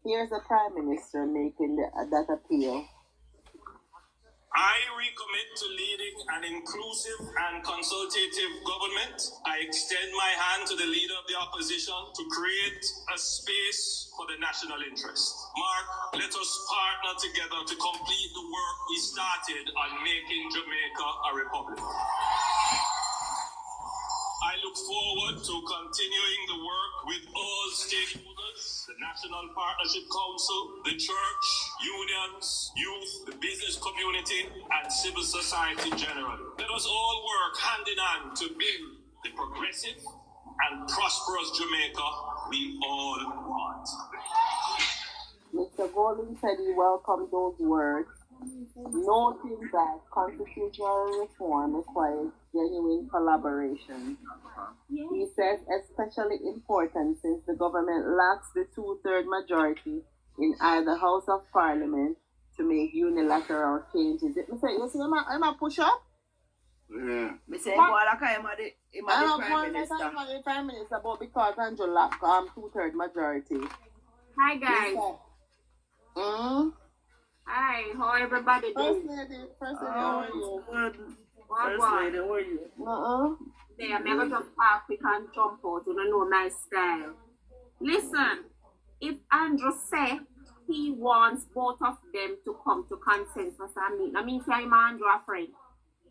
Here's the Prime Minister making that appeal. I recommit to leading an inclusive and consultative government. I extend my hand to the leader of the opposition to create a space for the national interest. Mark, let us partner together to complete the work we started on making Jamaica a republic. I look forward to continuing the work with all stakeholders, the National Partnership Council, the church, unions, youth, the business community, and civil society generally. Let us all work hand in hand to build the progressive and prosperous Jamaica we all want. Mr. Golden said he welcomed those words, noting that constitutional reform requires genuine collaboration. He says especially important since the government lacks the two-third majority in either House of Parliament to make unilateral changes. It say, you see, I'm a push up? Yeah. Me say, boy, like I'm the Prime Minister. I'm the Prime Minister, but because Andrew lack two-third majority. Hi guys. Hi, how everybody First doing? lady, how are you? Good. What? First lady, how are you? There, I'm going to park quick and jump out. You don't know my style. Listen, if Andrew say he wants both of them to come to consensus and meet, I mean, say I'm Andrew a friend.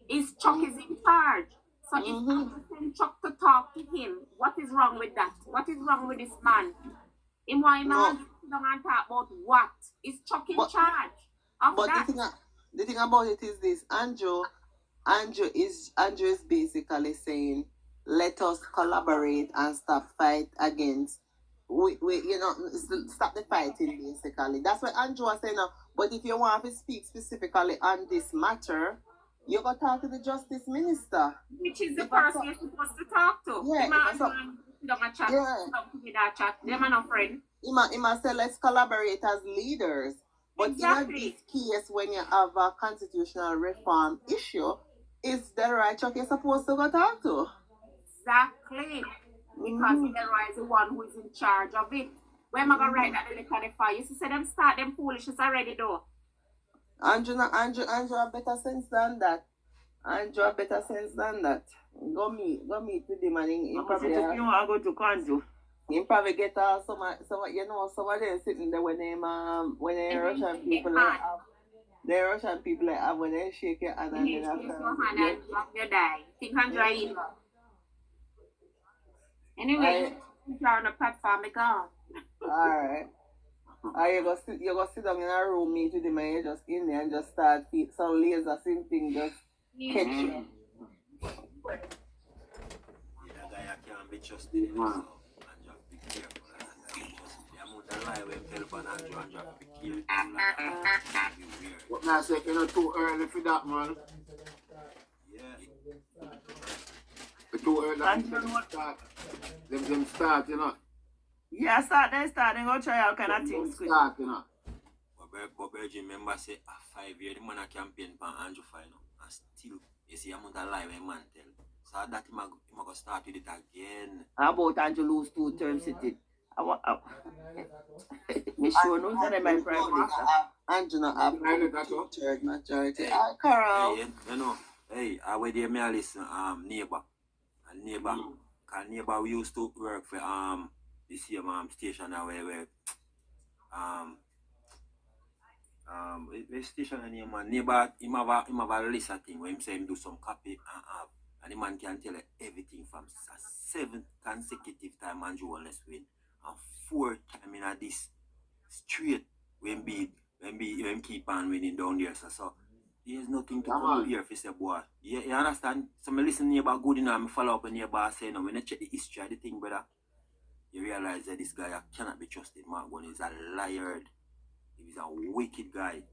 Is Chuck is in charge. So if Andrew send Chuck to talk to him, what is wrong with that? What is wrong with this man? In why man don't talk about what? Is Chuck in charge of but that? the thing about it is this, Andrew is basically saying, let us collaborate and stop fight against stop the fighting basically. That's what Andrew was saying now. But if you want to speak specifically on this matter, you got to talk to the Justice Minister. Which is the person you're supposed to talk to. Yeah, Him and don't a chat. Yeah. Don't give that chat. Them are no friend. He must say let's collaborate as leaders. But Exactly. in this case, when you have a constitutional reform issue, is the right Chuck you're supposed to go talk to? Exactly. Because Elroy is the one who is in charge of it. Where am I going to write that in the codifier? You see them start them foolishness already though. Andrew have better sense than that. Andrew have better sense than that. Go meet with him and he probably You want to go to Kanju? he probably get some of them sitting there when they Russian people have when they shake your hand and You then shake your hand and you die. Think Andrew is. Anyway, you're on the platform, I go. Alright. You go sit down in a room, meet with him, and you just in there and just start some laser thing just catch you. That guy can't be trusted in himself. And just be careful. The amount of lie we tell upon Andrew and just be careful. What can I say? You know, too early for that, man. Yeah. It's too early. Them start, you know. Yeah, starting go try all kind of things. Start, you know. But Virgin remember say a 5 year the man a campaign for Andrew final and still you see amount of lie when man tell. So that him a go start with it again. How about Andrew lose 2 terms it did? Me sure no that my Prime Minister. Andrew not have two-third majority. Carol. Hey, you know, hey, I wait there me a listen neighbor. And neighbor, cause neighbor we used to work for the same station where the station name man neighbor him have a list of thing where him say him do some copy and the man can tell everything from 7 consecutive time Andrew Wallace win and 4 time in this straight when keep on winning down there so there's nothing to come here if you say boy. You understand? So I listen neighbor good enough, I follow up on neighbor saying when I check the history of the thing brother, you realize that this guy cannot be trusted. Mark Gunn is a liar. He's a wicked guy.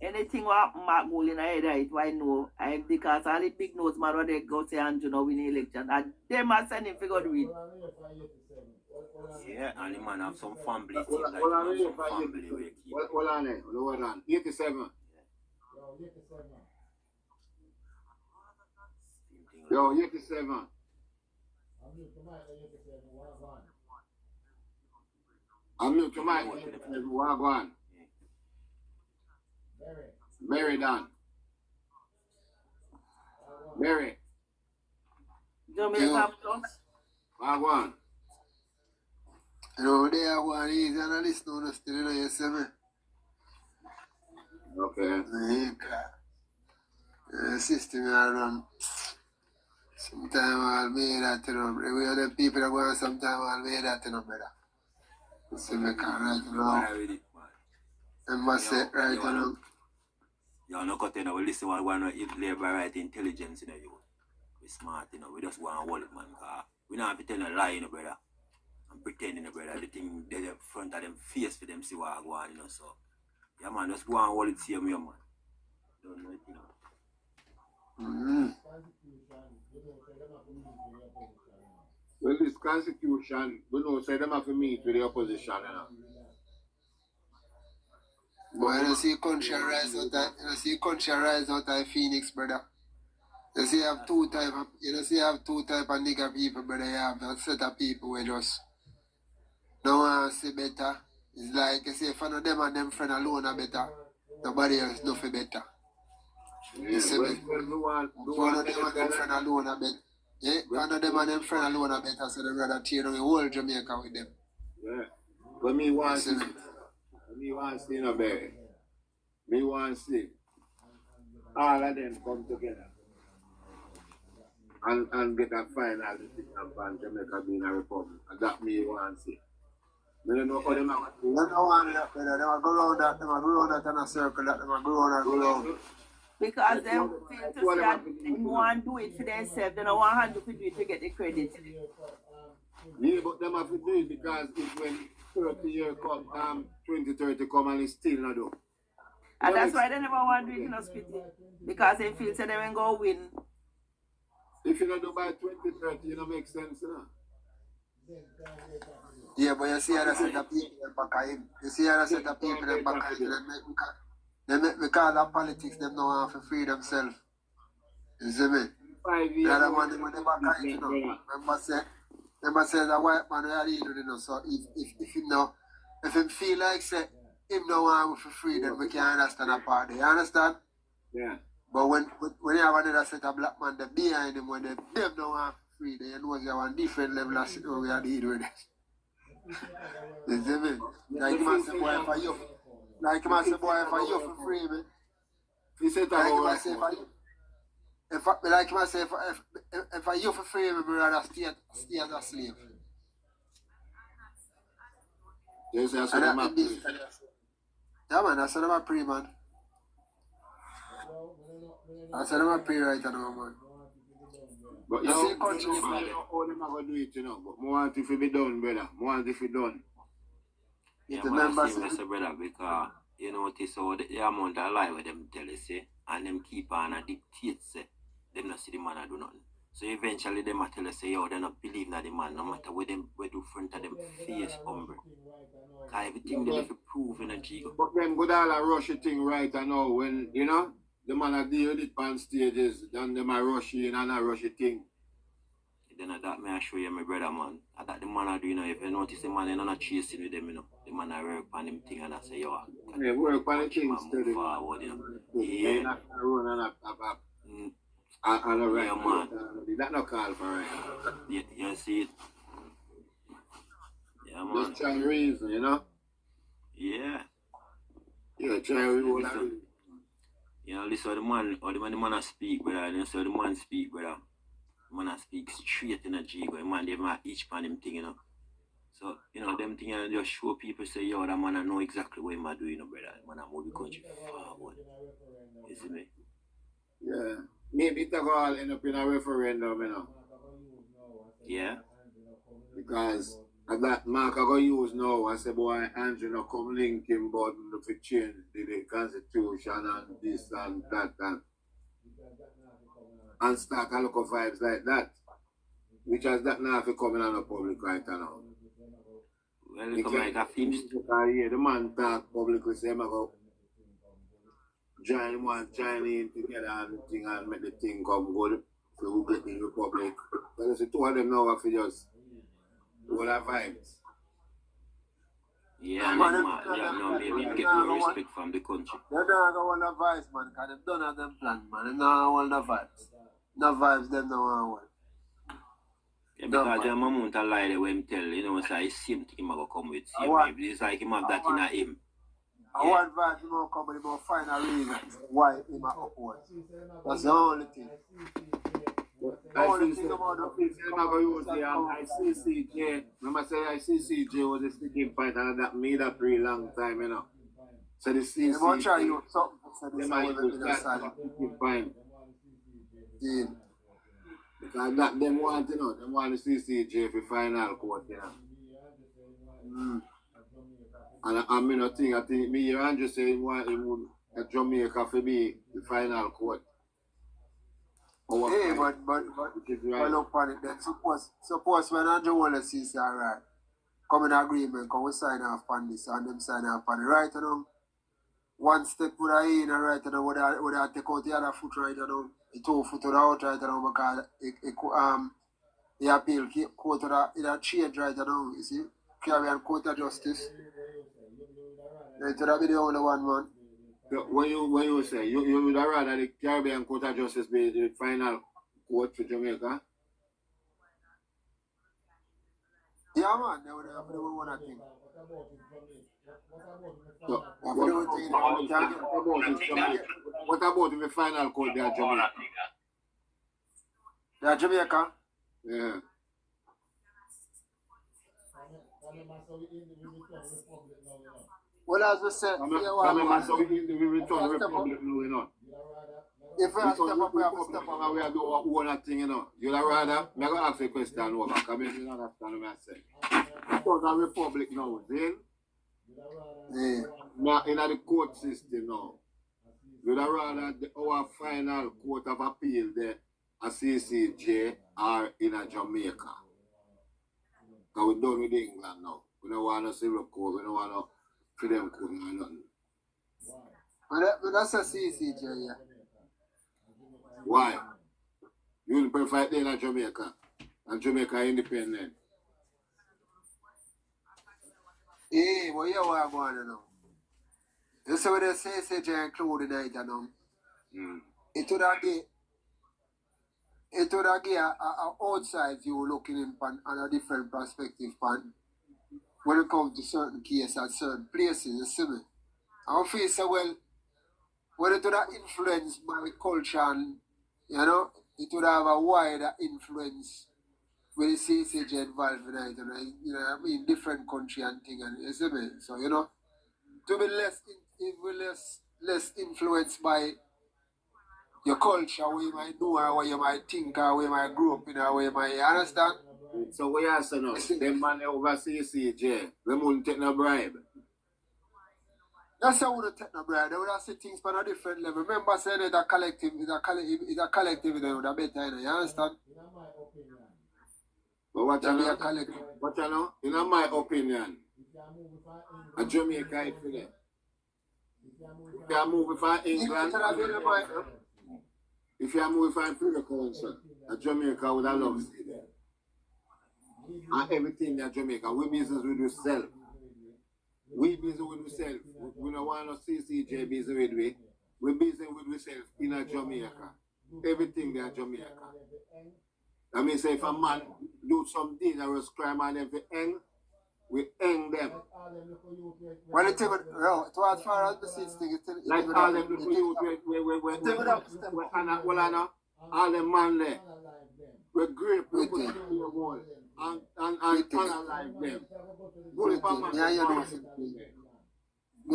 Anything what happen, Mark Gold in head right, why no? I because all the big notes man what they go say Andrew now win the election. And them are sending figure to win. Yeah, and the man have some family thing like some family way keep. Hold on. 87. Yo, 87. I'm new to my Wagwan. Mary Dan. Mary. Jamaican Plus. Wagwan. You know, they are one easy and I listen to still, you know, you see me? Okay. System I run. Sometimes I'll make that, you know. We are the people that go on, sometimes I'll make that, you know, brother. You see me, can right now. And must say, right now. You know, cut, you know, we listen to one if labor right intelligence, you know, we smart, you know, we just want to hold it, man. We don't have to tell a lie, you know, brother. And pretending, you know, brother. The thing, they're in front of them face for them, see what I go on, you know, so. Yeah, man, just go and hold it, see me, man. Don't know it, you know. Well, this constitution, we know, say them have to meet with the opposition, you know. But you see country rise out of Phoenix, brother. You see you have two type of nigger people, brother. You have a set of people who just don't want to see better. It's like you see if one of them and them friend alone are better, nobody else no for better. You see me? One of them and them friend alone are better. Yeah, one of them and them friend alone are better, so they rather tear down the whole Jamaica with them. Yeah. But me want to see, you know, baby. Me want to see all of them come together and get a final decision upon Jamaica being a republic. And that me want to see. I don't know how them are. They don't want that, brother. They will go around that, they will go around that in a circle, that they will go around and go around. Because they feel to see that they want to do it for themselves. They don't want to do it to get the credit. Yeah, but them have to do it because it's when 30 years come, 2030 come and it's still not do. And that's why they never want to do it in hospital. Because they feel so they will go win. If you don't do by 2030, it don't make sense, you know. Yeah, but you see how set of people back at him. You see how set of people them back at him. They make me call that politics, them no want to free themselves. You see me? 5 years. The other man, them back at him, you know. Remember say the white man we are dealing with, you know. So if him know, if him feel like say him no want for free, then we can understand a part. You understand? Yeah. But when you have another set of black man them behind him, when them don't want free, then you know you have a different level of shit where we are dealing with it. You see me? Like him say, boy, for you. Like him say, boy, for you for free, man. He said Like him that say, if I you for free, me rather stay as a slave. yes, that's And what that I'm means, yeah, man, that's what I'm a pre, man. That's what I'm a pre right now, man. But you know, how them are going to do it, you know. But more want if it be done, brother. More want if it done. Yeah, The man, I members, see me, brother, because you know what is so the amount of lie with them tell you, say, and them keep on and dictate, say, them not see the man a do nothing. So eventually them a tell us, say, yo, they not believe in the man, no matter what them we do front of them face humble. Because everything they have to prove in a jigo. But them good all a rush thing right now when, you know, the man a deal with it on stages, then them a rush in and a rush thing. Then I that may I show you my brother, man. I that the man a do, you know, if you notice the man, you're not chasing with them, you know. The man a work on them thing and I say, yo, yeah, work on the things steady. Forward, you know. Yeah. Yeah. Not run and a right. Yeah, man. That no call for right. Yeah, you see it? Yeah, man. Just try reason, you know? Yeah. Yeah, try reason. You know, listen, the man a speak, brother. And so the man speak, brother. The man a speak straight in a jigo. The man, they might each pan him thing, you know. So, you know, them thing, you know, just show people, say, yo, that man I know exactly what he do, you know, brother. The man a move the country forward. You see me? Yeah. Maybe it will all end up in a referendum, you know. Yeah. Because that Mark I go use now, I say, boy, Andrew, no come link him, but if it change the constitution and this and that and start a look of vibes like that. Which has that now if you come in on the public right now. Well, it come like a film. Yeah, the man talk publicly, say, I'm going to join in together and thing and make the thing come good. So we get the Republic. But there's two of them now for just all our vibes. Yeah, Man, no, maybe get no respect from the country. They don't go on the vibes, man, because they don't have them plan, man. They don't want the vibes. No vibes, them don't want. Yeah, because the amount of lie that when tell, you know, say same thing him go come with same. It's like him have that in him. I want vibes, him will come, but he will find a reason why him are upward. That's the only thing. I see CJ. Remember say I see CJ was a sticking point and that made a pretty long time, you know. So the CJ. They want to try you something for this They might use that sticking point. Yeah. Because that them want, you know, them want to see CJ for final court, you know. And I mean, I think me and Andrew say he want him at Jamaica for be the final court. Hey, but look on it then. Suppose when Andrew Wallace is alright, come in agreement, come we sign off on this and them sign off on it. Right now, one step with a in and right now, would I take out the other foot right now, the 2 foot to the out right now because the appeal court to the change right now, you see? Caribbean Court of Justice. It would be the only one, man. When you say you would rather the Caribbean Court of Justice be the final court for Jamaica? Yeah, man, they would have the one thing. What about the final court there, Jamaica? Yeah, Jamaica? Yeah. Well, as we said, we return Republic now, you know. If we have to step up, we have to step up. We are doing our own thing, you know. You'd rather, I'm going to ask you a question over, because I don't understand what I say. Because the Republic now, then, now in the court system now, you'd rather our final court of appeal there, a CCJ, or in a Jamaica. Because we're done with England now. We don't want to civil court, we don't want to freedom court, or nothing. But that's a CCJ, yeah. Why? You prefer it in Jamaica, and Jamaica independent. Hey, what you want to know? You see what they say, CCJ included in it, you know? It would have give an outside view looking in on a different perspective when it comes to certain cases at certain places, you see me? I feel so well, when it would have influenced my culture and, you know, it would have a wider influence with the CCJ involved in it, you know, I mean, different country and thing, and you see me? So, you know, to be less influenced by your culture, where you might know, or where you might think, or where you might grow up in, or where you might, you understand? So we are saying now, them man over CCJ, they wouldn't take no bribe. That's how we don't take no bribe. They would have see things on a different level. Remember saying it's a collective, you know, better, you understand? But what you know, collective. in my opinion, a Jamaica is for them. If you move from England, if you move from Imperial Council, a Jamaica would have loved to see them. And everything in Jamaica, we business with yourself. We busy with ourselves. We don't want to see CJ busy with we. We busy with ourselves in a Jamaica. Everything there in Jamaica. I mean, say if a man do some dangerous crime and if we hang, we hang them. Well, it take to as far as the seats thing, like all them look for you, all them man there. We grape, we put them in the wall. And unalive them. I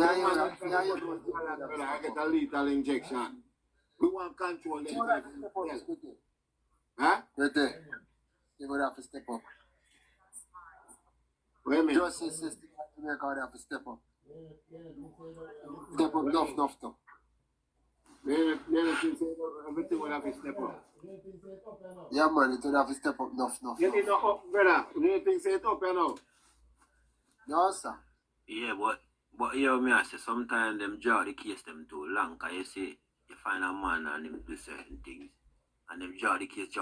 get a lethal injection. We want control them. Huh? You would have to step up. Wait a minute. Justice system would have to step up. Step up, enough. Everything would have to step up. Yeah, man, it would have to step up, enough. Get it up, brother. You think say it up, you know? No, sir. Yeah, but you know me, I say sometimes them draw the case them too long, because you see, you find a man and him do certain things, and them draw the case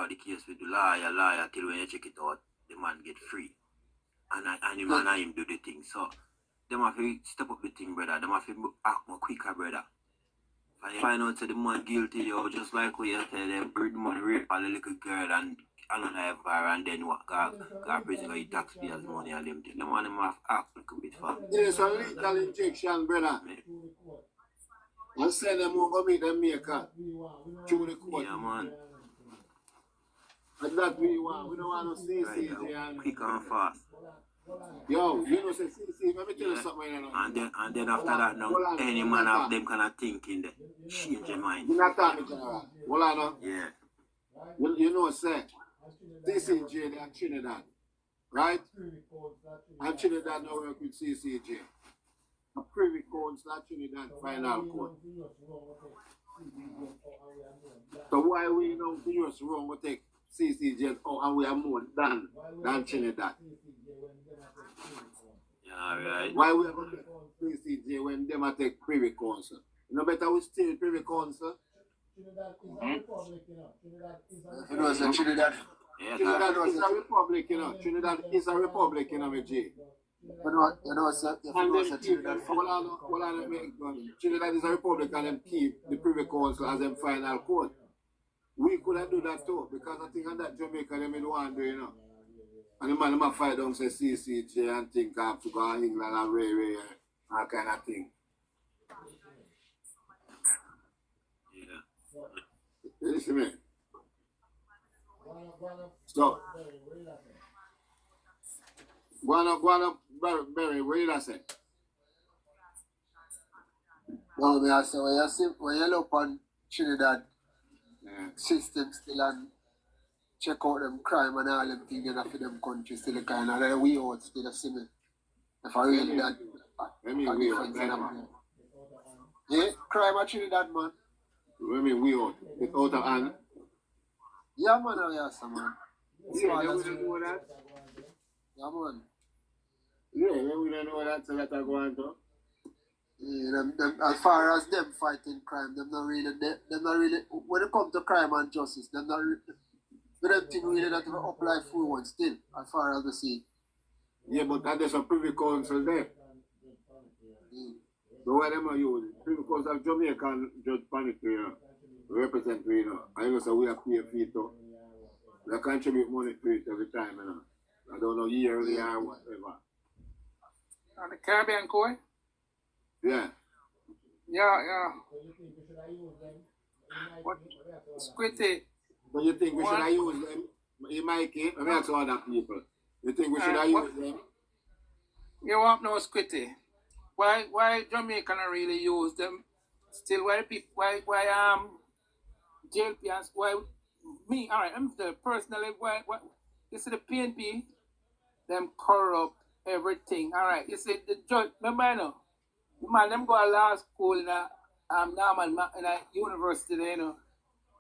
with the lawyer till when you check it out, the man get free. And him do the thing. So them have to step up the thing, brother. Them have to act more quicker, brother. And you find out that the man guilty, yo, just like what you tell them, bring the money, rape a little girl and another bar, and then what? Got prison for your taxpayers' money and them things. The man them have to act a little bit fast. There's a lethal injection, brother. And send them over meet them maker through the court. Yeah, man. And that we want. We don't want no CCJ. Right, quick and fast. Yo, you know, say CC, let me tell you something. You know. And then after that, now, any man of them kind of thinking that change their mind. You're not talking general. Hold on, no? Yeah. You know, say, CCJ, they are Trinidad, right? And Trinidad now work with CCJ. A privy council Trinidad final court. So why we know the US wrong, we take CCJ and we are more than Trinidad? Yeah, right. Why we have to take CCJ when them a take privy council? You know better we stay privy council? You know, so Trinidad. Yeah, Trinidad is a republic, you know. Trinidad is a republic, you know, my G. You know, so And then Trinidad is a republic and them keep the privy council as them final court. We couldn't do that too, because I think on that Jamaica they don't want to do, you know. And the man might fight down say CCJ and think I have to go to England and Ray that kind of thing. Yeah. You see me? So, go on, Barry, what did I say? no, me I say when you look on Trinidad system still and check out them crime and all them things for them country still the kind of we out still the same. If I really that I mean we out. yeah, crime at Trinidad, man. I mean we out. It's out of hand. Yeah, man, yes, man. Yeah, they wouldn't know that. Yeah, man. Yeah, they wouldn't know that so that I go on to. Yeah, them, as far as them fighting crime, them not really, when it comes to crime and justice, them not really, them think really that they apply full one still, as far as we see. Yeah, but there's a privy council there. So why them are using? Privy council of Jamaican Judge Panic, you know, represent, you know. I know so we have pay a fee too. They contribute money to it every time, you know. I don't know, yearly or whatever. On the Caribbean Court? Yeah. Yeah. What? Squitty. But you think we should have used them? In my case, I mean, ask other people. You think we should have used them? You want no Squitty? Why Jamaica not really use them? Still, why people? Why JLP? Why me? All right, I'm the personally. Why? You see the PNP, them corrupt everything. All right, you see the judge. Remember, I know. Man, them go to law school in a normal in a university there, you know.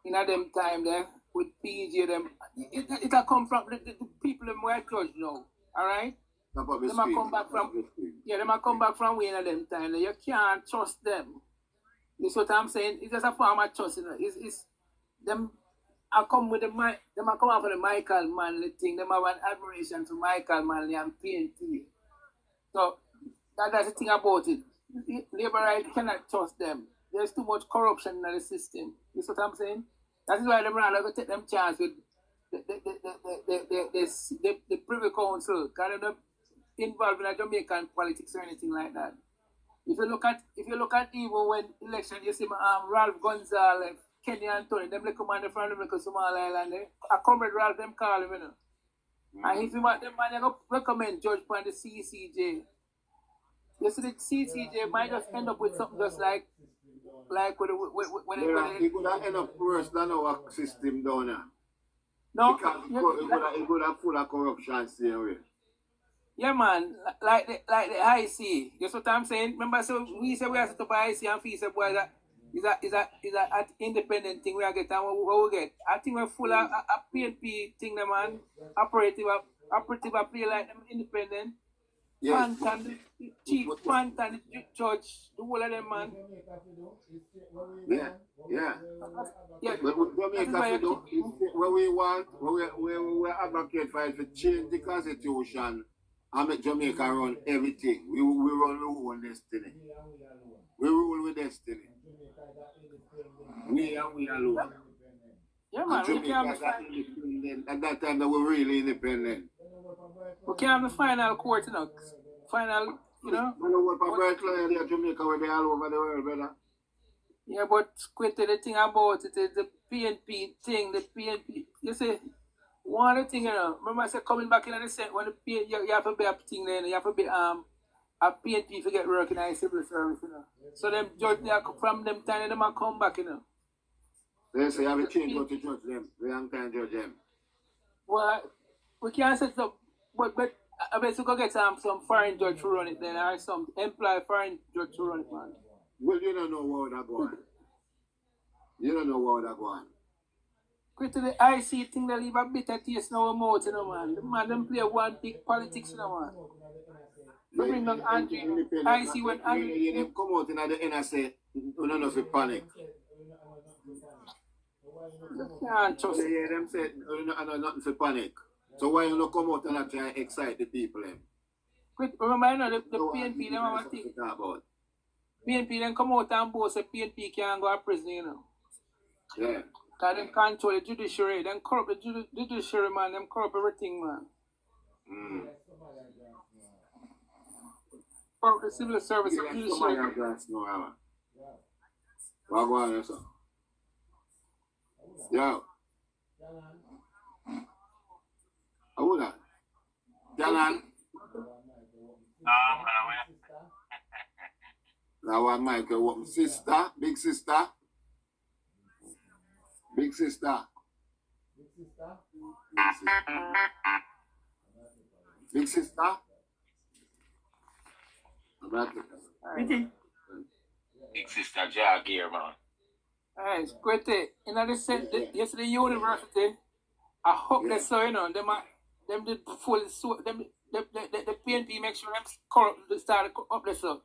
In a them time there with PG them. It come from the people them were judge now. All right. Them a come back from them a come back from way in them time. You can't trust them. This what I'm saying. It's just a form of trust, you know. It's them. I come with them a come out for the Michael Manley thing. Them have an admiration to Michael Manley and PNT. So that's the thing about it. Labor right cannot trust them. There's too much corruption in the system. You see what I'm saying? That is why LeBron are going to take them chance with the Privy Council. Because they're not involved in Jamaican politics or anything like that. If you look at even when election, you see Ralph Gonzalez, Kenny Anthony, them little man from them little small island. I comrade Ralph them call him, you know. And if you want them man, you recommend Judge on the CCJ. You see, the CCJ might just end up with something just like when it could have end up worse than our system down there. No, it could have full of corruption same way. Yeah, man, like the IC. That's what I'm saying. Remember, so we say we are set up by IC and fee say boy that is a independent thing we are getting. What we get? I think we're full of a PNP thing, man. Operative play like them independent. Yes. Pant and the chief pant and the judge, the whole of them, man. Yeah. Yeah. Yeah, But what that is Jamaica why to you do is what we want, what we advocate for is to change the constitution and make Jamaica run everything. We run our own destiny. We rule with destiny. We alone. yeah, And man, we Jamaica can't be got independent at that time that we're really independent. we can't be final court, you know. Final, you know. I know what for bright lion there, Jamaica, where they all over the world, brother. Yeah, but quickly the thing about it is the PNP thing, the PNP. You see, one of the thing, you know, remember I said coming back in the set when the PNP, you have to be a thing there, you have to be a PNP to get working in civil service, you know. So them judge they are, from them time them a come back, you know. They say you have a change how to judge them. We have time to judge them. Well, we can't set up, but I bet you go get some foreign judge to run it then, or some employ foreign judge to run it, man. Well, you don't know what that go on. You don't know what that go on. Quick to the IC thing, they leave a bitter taste in our mouth, you know, man. The man, them play one big politics, you know, man. They bring down Andrew. IC when Andrew. You them come out in the end and say, you don't know if you panic. You can't trust You hear them say, you know nothing to panic. So why you not come out and try and excite the people them? Quick, remember, you know, the So PNP, them have a thing. to talk about. PNP, then come out and boast say PNP can't go to prison, you know. Yeah. Because them control the judiciary, them corrupt the judiciary, man, them corrupt everything, man. Corrupt the civil service, the judiciary. What go on, sir? Yo. How that? Jalan. Now one Michael, what sister? Big sister? Big sister. Big sister? Big sister Jag here, man. Alright, great. You know, they said yesterday university, I hope they saw, you know, them did full so them the PNP make sure them corrupt start up there so.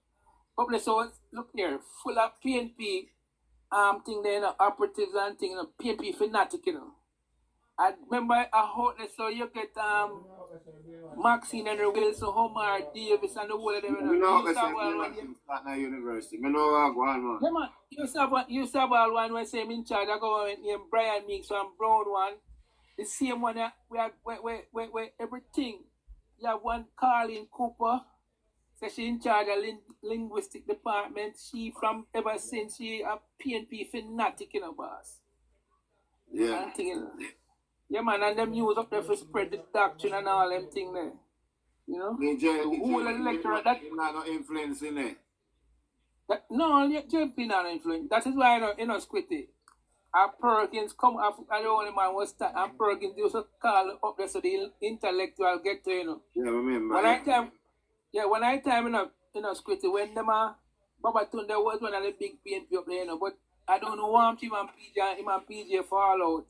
Up there so look here, full of PNP thing there, you know, operatives and thing, you know, PNP fanatic, you know. I remember I hope they saw you get Maxine and Wilson, Homer, Davis and the whole of them, you know. You saw all one start na university. I know how go on, man. yeah, man. You saw all one when say in charge of government named Brian Meeks, one brown one. The same one where everything. You have one Carlin Cooper. So she in charge of linguistic department. She from ever since she a PNP fanatic, you know, boss. Yeah. And thing, you know. Yeah, man, and them use up there for spread the doctrine and all them thing there. You know? Who will lecturer that not no influence in there. no, JP not influence. That is why you know squitty. And Perkins come up and the only man was start and Perkins used to call up there so the intellectual get to, you know. Yeah, remember. When I time you know squitty when them Baba Tunde was one of the big PNP up there, you know, but I don't know why him and PJ fall out.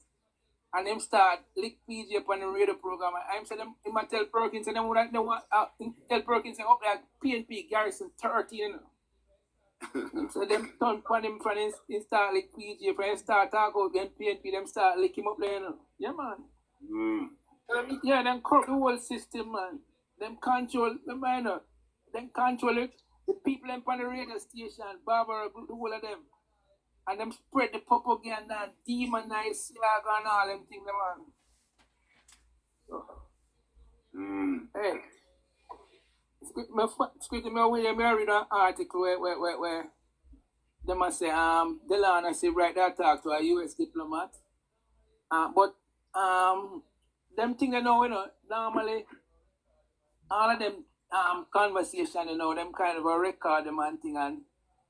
And them start lick PJ up on the radio program. I'm say them him tell Perkins and them would tell Perkins say up there PNP Garrison 13, you know. So them turn for him from him start lick PJ for him start talk about them PNP, them start lick him up there, you know. Yeah, man. Yeah, them corrupt the whole system, man. Them control, remember, you know, them control it. The people them on the radio station, Barbara, the whole of them. And them spread the propaganda and demonize Siaga and all them things, man. So, hey. Me read an article where they must say Delana say right there talk to a US diplomat. But them thing you know, normally all of them conversation, you know, them kind of a record them and thing and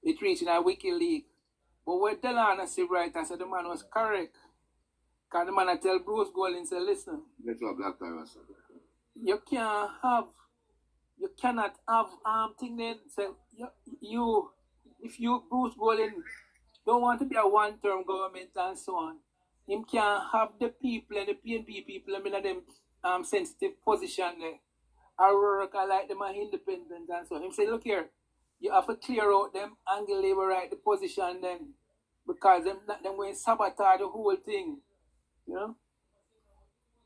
it reaching a WikiLeaks. But what Delana say right, I said the man was correct. Because the man I tell Bruce Golding say, listen, you cannot have thing then say you if you Bruce Golding don't want to be a one-term government and so on, him can have the people and the PNP people in them sensitive position there. I work, I like them are independent and so. Him say, look here, you have to clear out them angle labor right the position then. Because them going to sabotage the whole thing. You know?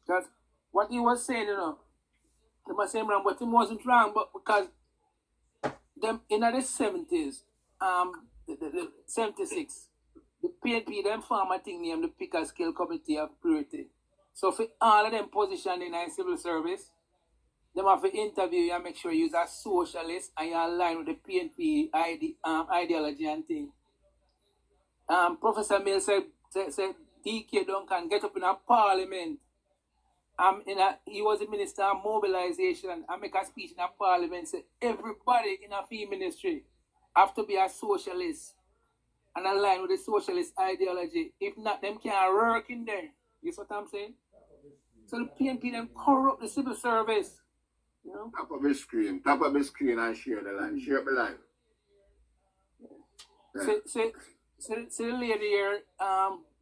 Because what he was saying, you know, they were saying wrong, but he wasn't wrong, but because them in the 70s, the 76, the PNP, them form a thing named the Picker Skill Committee of Purity. So for all of them positioned in civil service, them have to interview you and make sure you're a socialist and you align with the PNP ideology and thing. Professor Mill said DK Duncan get up in a parliament. He was a minister of mobilization and make a speech in a parliament. Say everybody in a field ministry have to be a socialist and align with the socialist ideology. If not, them can't work in there. You see what I'm saying? So the PNP them corrupt the civil service. You know? Tap up the screen and share the line. Share the line. Yeah. See the lady here,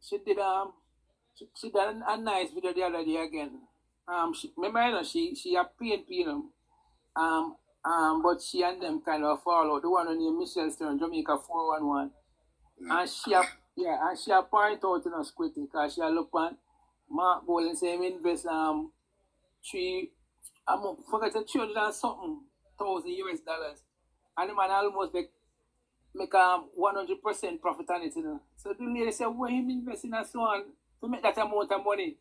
she did a nice video the other day again. Remember, you know, she a PNP, you know, but she and them kind of follow. The one named Michelle Stern, Jamaica 411. And she a point out, you know, squitty, because she a look on Mark Gold and say him invest forget the $300 and something thousand US dollars. And the man almost make 100% profit on it, you know. So the lady said, where him investing and so on to make that amount of money?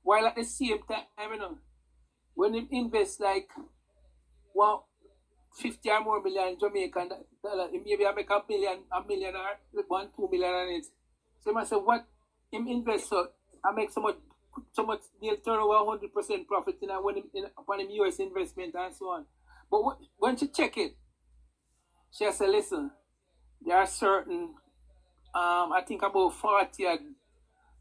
While at the same time, you know, when him invest like 50 or more million Jamaican dollars, maybe I make a million or 1-2 million on it. So I said, what him invest so I make so much they'll turn over 100% profit upon him US investment and so on. But when she check it, she said, listen, there are certain I think about $40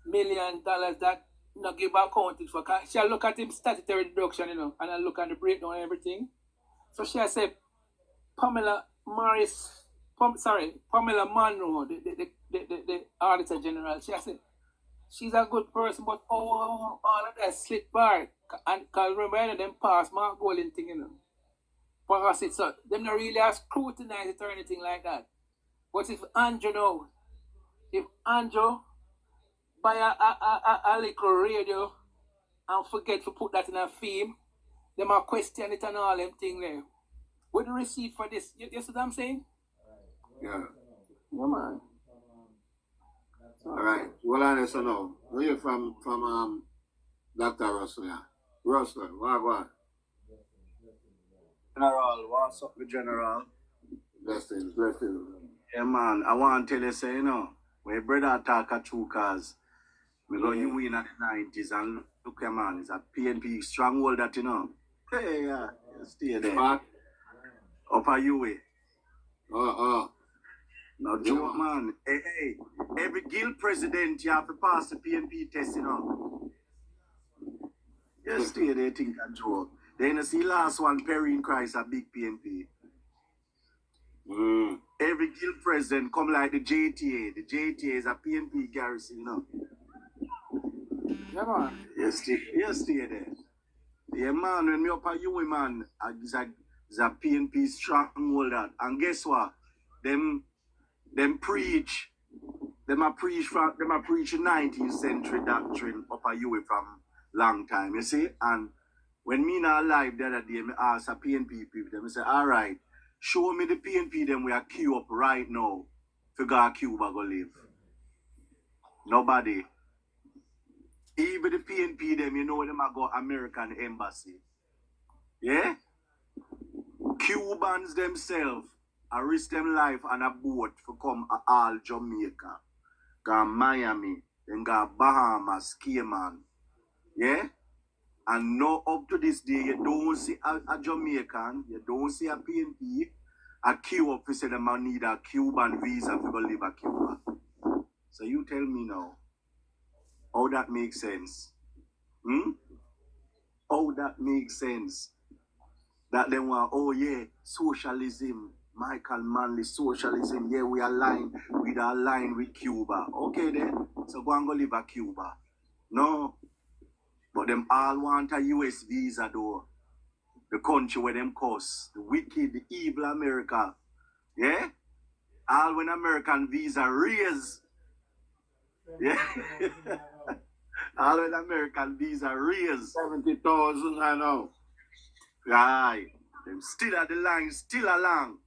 million that not give accounted for. She look at him statutory deduction, you know, and I look at the breakdown and everything. So she said, Pamela Monroe, the Auditor General. She said, she's a good person, but all of that slip back. And because remember, them pass Mark Golden thing, you know. Pass it, so them not really have scrutinized it or anything like that. But if Andrew buy a little radio and forget to put that in a film, they might question it and all them thing there. With the receipt for this, you see what I'm saying? Yeah. Yeah, man. Alright. Well, I listen now. Where you from Dr. Russell, yeah? Russell, what? General, what's up with General? Blessings. Yeah, man, I want to tell you, say, you know, when your brother talk a true cause, we go you in at the 90s and look, man, it's a PNP stronghold that, you know. Hey, yeah, stay there. What? Up a you way. No joke, Yeah. man. Hey, every guild president, you have to pass the PNP test, you know. Just stay there, think and joke. Then you see last one, Perry in Christ, a big PNP. Every guild president come like the JTA. The JTA is a PNP garrison, you know. Yeah, man. You stay there. Yeah, man, when me up a you, man, it's a PNP stronghold that. And guess what? Them preach. Them a preach the 19th century doctrine up a you from long time, you see? And when me not alive the other day, me ask a PNP people, them say, all right, show me the PNP them we are queue up right now for go Cuba go live. Nobody. Even the PNP them, you know them a go American embassy. Yeah? Cubans themselves a risk them life on a boat for come all Jamaica. Go Miami, then go Bahamas, Cayman. Yeah? And no up to this day, you don't see a Jamaican, you don't see a PNP, a queue up to say them need a Cuban visa to go live at Cuba. So you tell me now, how that makes sense? How that makes sense? That they want, oh yeah, socialism, Michael Manley, socialism, yeah, we align with Cuba. Okay then, so go and go live at Cuba. No. But them all want a US visa though. The country where them curse, the wicked, the evil America. Yeah? All when American visa raise. Yeah? All when American visa raise. 70,000 I know. Right. Them still at the line, still along.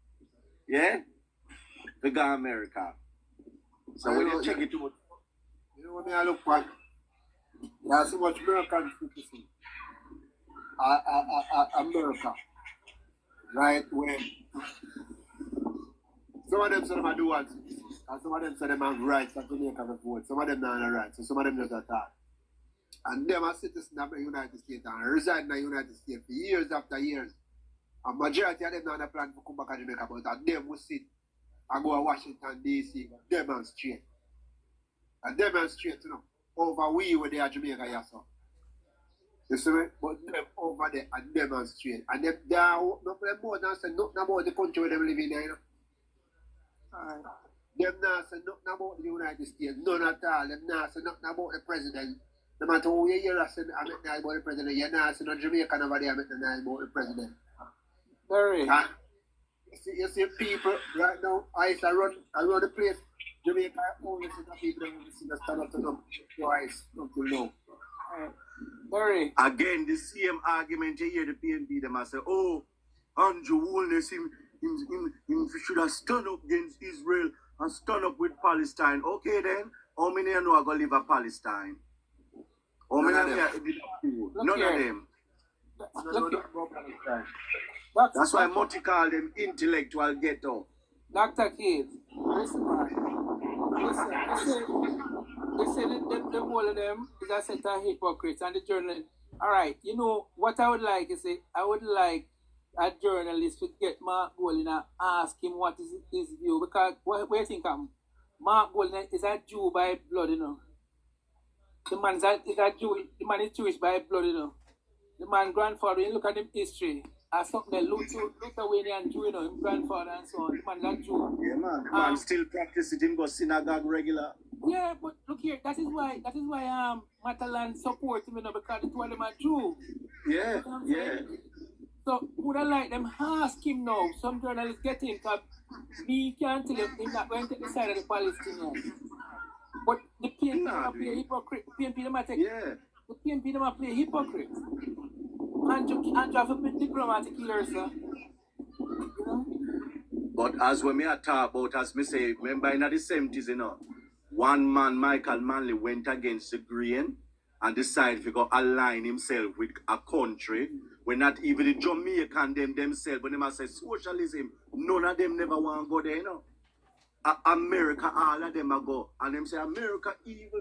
Yeah? The guy America. So when you check it out. You know what I look at? There's so much American citizen. America. Right? When some of them say them do what? And some of them say them have rights to Jamaica to vote. Some of them don't have rights. So some of them just attack. And them are citizens of the United States and reside in the United States for years after years. And majority of them don't have a plan to come back to Jamaica, but them will sit and go to Washington, D.C. demonstrate. And demonstrate, you know, over we where they are Jamaica, yes, sir. You see me? But them over there and demonstrate. And them, they are not more than say nothing about the country where they live in there, you know. Them not say nothing about the United States, none at all. Them not say nothing about the president. No matter who you hear us say about the president, you're not saying no Jamaican over there about the president. Very. You see people right now, I run the place. Jamaica only see the people that stand up to them twice until now. Very. Again, the same argument you hear the PNP them I say, oh, Andrew Woolness, him should have stand up against Israel and stand up with Palestine. Okay then, how many of you know are going to live in Palestine? How many of you? None of them. That's why Monty call them intellectual ghetto. Dr. Keith, listen, man. Listen, they say the whole of them is a set of hypocrites and the journalists. All right, you know what I would like is I would like a journalist to get Mark Golding and ask him what is his view, because what do you think Mark Golding is a Jew by blood, you know. The man is a Jew. The man is Jewish by blood, you know. The man grandfather, you look at him history, as something that Lithuanian Jew, you know, his grandfather and so on. The man is a Jew. Yeah, man. The man still practice it. Him go synagogue regular. Yeah, but look here, that is why Matalan support him, you know, because the two of them are Jew. Yeah, yeah. So would I like them ask him now? Some journalists get him, because we can't tell him he's not going to take the side of the Palestinians. But the PNP them play hypocrite. The PNP them take. Yeah. The PNP them play hypocrite. Andrew have a bit diplomatic here, sir. You know? But as when me a talk about, as me say, remember in the 70s, you know, one man, Michael Manley, went against the grain and decided to go align himself with a country where not even the Jamaican themselves, but they must say socialism, none of them never want to go there, you know. America, all of them a go. And them say America evil,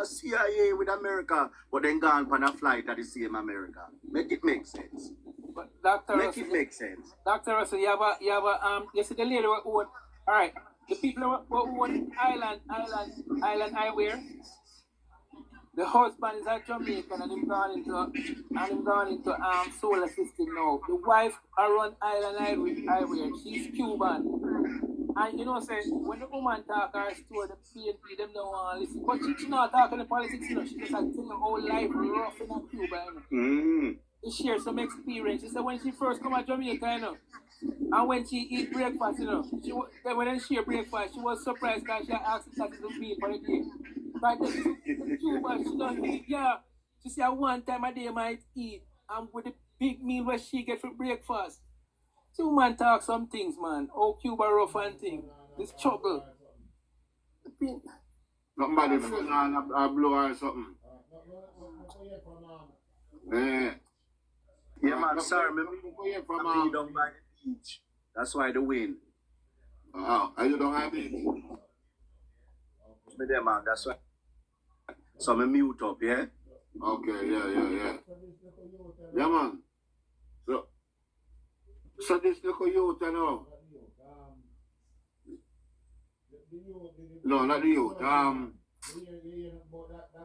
CIA with America, but then gone on a flight at the same America. Make it make sense. But Dr. Make it make sense. Dr. Russell, you see the lady who own, alright, the people who own Island Eyewear, the husband is a Jamaican and him gone into solar system now. The wife run Island Eyewear, she's Cuban. And you know, say, when the woman talk her story, the PNP, them don't want to listen. But she not talking the politics, you know. She just like telling her whole life rough in Cuba, you know. She share some experience. She said when she first come to Jamaica, you know, and when she eat breakfast, you know, when she share breakfast, she was surprised because she asked if that is the meal for the day. But the Cuba, she don't eat, yeah. She said one time a day might eat, and with the big meal where she get for breakfast. Two man talk some things, man. Oh, Cuba rough and thing. This trouble. Somebody on a blower or something. Yeah, man, sorry, me down by the beach. That's why the wind. Oh, are you don't have it? Me there, man, that's why. So me mute up, yeah? Okay, yeah. Yeah, man. So this little youth, you know. No, not the youth.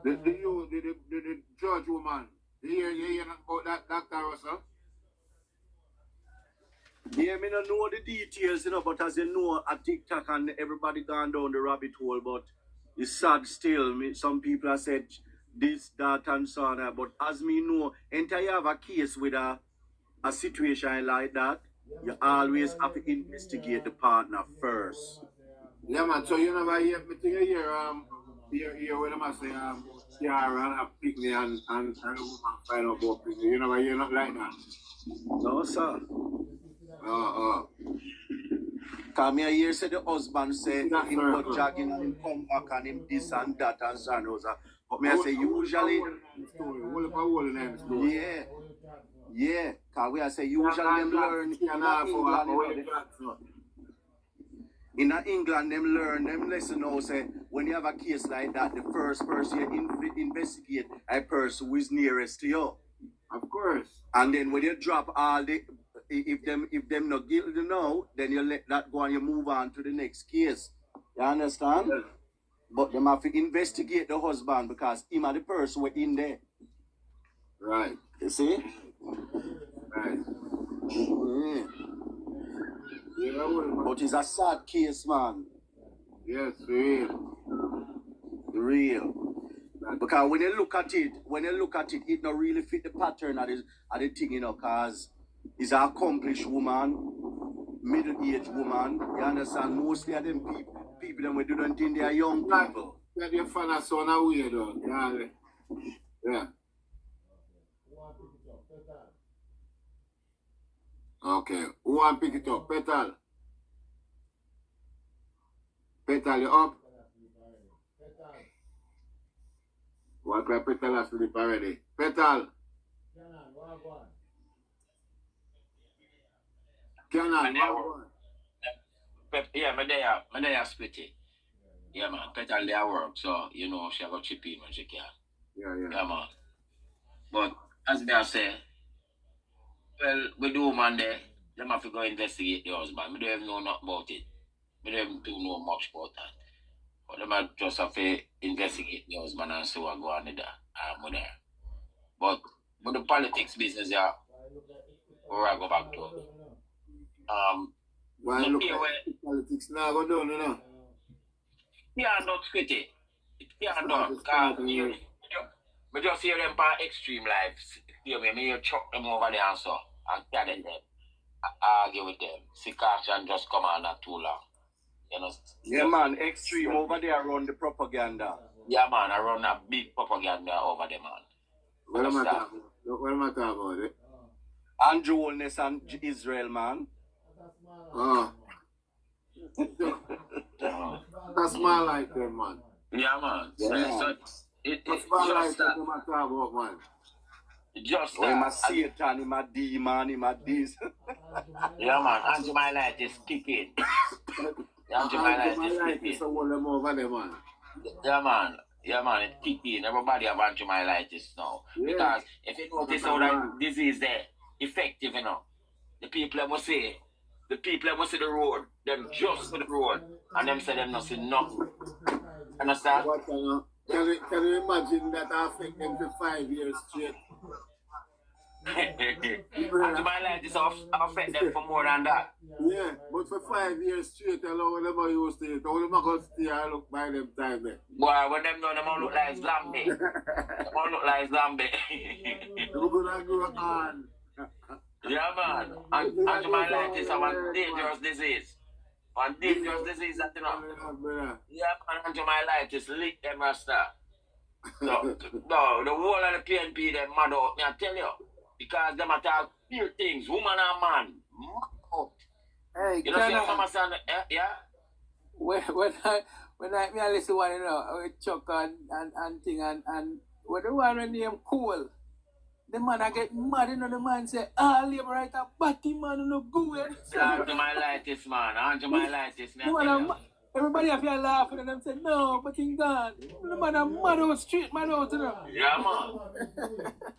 The youth, the judge woman. You hear about that, Dr. Russell? Yeah, me don't know the details, you know, but as you know, a TikTok and everybody gone down the rabbit hole, but it's sad still. Some people have said this, that, and so on. But as me know, enter you have a case with a a situation like that, you always have to investigate the partner first. Yeah, man. So you never hear me think you hear when I say Ciara and a picnic and a woman find out about picnic. You never hear nothing like that. No, sir. Cause me a hear say the husband say him go jogging and him come back and him this and that and so on. But me I say usually yeah, cause we I say usually them learn in England them learn them lesson now say when you have a case like that, the first person you investigate a person who is nearest to you. Of course. And then when you drop all the if them not guilty now, then you let that go and you move on to the next case. You understand? Yes. But them have to investigate the husband because him and the person were in there. Right. You see? Right. Yeah, but it's a sad case, man. Yes, real. Because when you look at it, it don't really fit the pattern of the thing, you know, because it's an accomplished woman, middle-aged woman. You understand? Mostly of them people them we don't think they are young people. That your father son are weird, though. Yeah. Okay. Who want to pick it up? Petal. Petal, you up? What can Petal has sleep already? Petal. Canon, yeah, my day are split it. Yeah, man. Petal they work, so you know she got chip in when she can. Yeah, man. But as they say, well, we do man there. Them have to go investigate the husband. We don't even know nothing about it. We don't even do know much about that. But them have just have to investigate the husband and see what go on with her. But the politics business, yeah, where I go back to. Why look at politics now? Go down, you know. Yeah, not quit it. Yeah, not. But just hear them by extreme lives. You know, me chuck them over there and so and carry them. Argue with them. See action just come on not too long. You know. Yeah, man, extreme over there run the propaganda. Yeah, man, I run a big propaganda over there, man. What am I talking about it? Andrew Holness and Israel, man. Oh. That's my like them, man. Yeah, man. Yeah. So it's my like just that. them I talk about, man. Just that. Him a Satan, him a demon, him a this. Yeah, man. Andrew my light is kicking. Andrew my light is kicking. Them over there, man. Yeah, man. Yeah, man, it's kicking. Everybody have anti-myelitis now. Yeah. Because if you notice how that disease there, effective, you know. The people that say the road, them just for the road, and them say them not see nothing. Understand? Can you imagine that affect them for 5 years straight? Anti-myelitis affect them for more than that. Yeah, but for 5 years straight, along them are used to it. All them are going to stay and look by them time there. Boy, when them know, them all look like zombie. Them all look like zombie. They're going to go on. Yeah, man. Anti-myelitis is a dangerous disease. One dangerous disease that you know. Yeah, man. Anti-myelitis lick them rasta. No, the whole of the PNP them mad out. Me I tell you, because them attack few things, woman and man. Hey, you know, see Mama son, yeah. When I listen to one, you know, Chuck and thing and when the one name Cole. The man I get mad, you know, the man say, labor right a batty man, no go in. Anti-myelitis, man. Anti-myelitis, man. Everybody have to laugh and them say, no, but he gone. The man a mad out, straight mad out, you know. Yeah, man.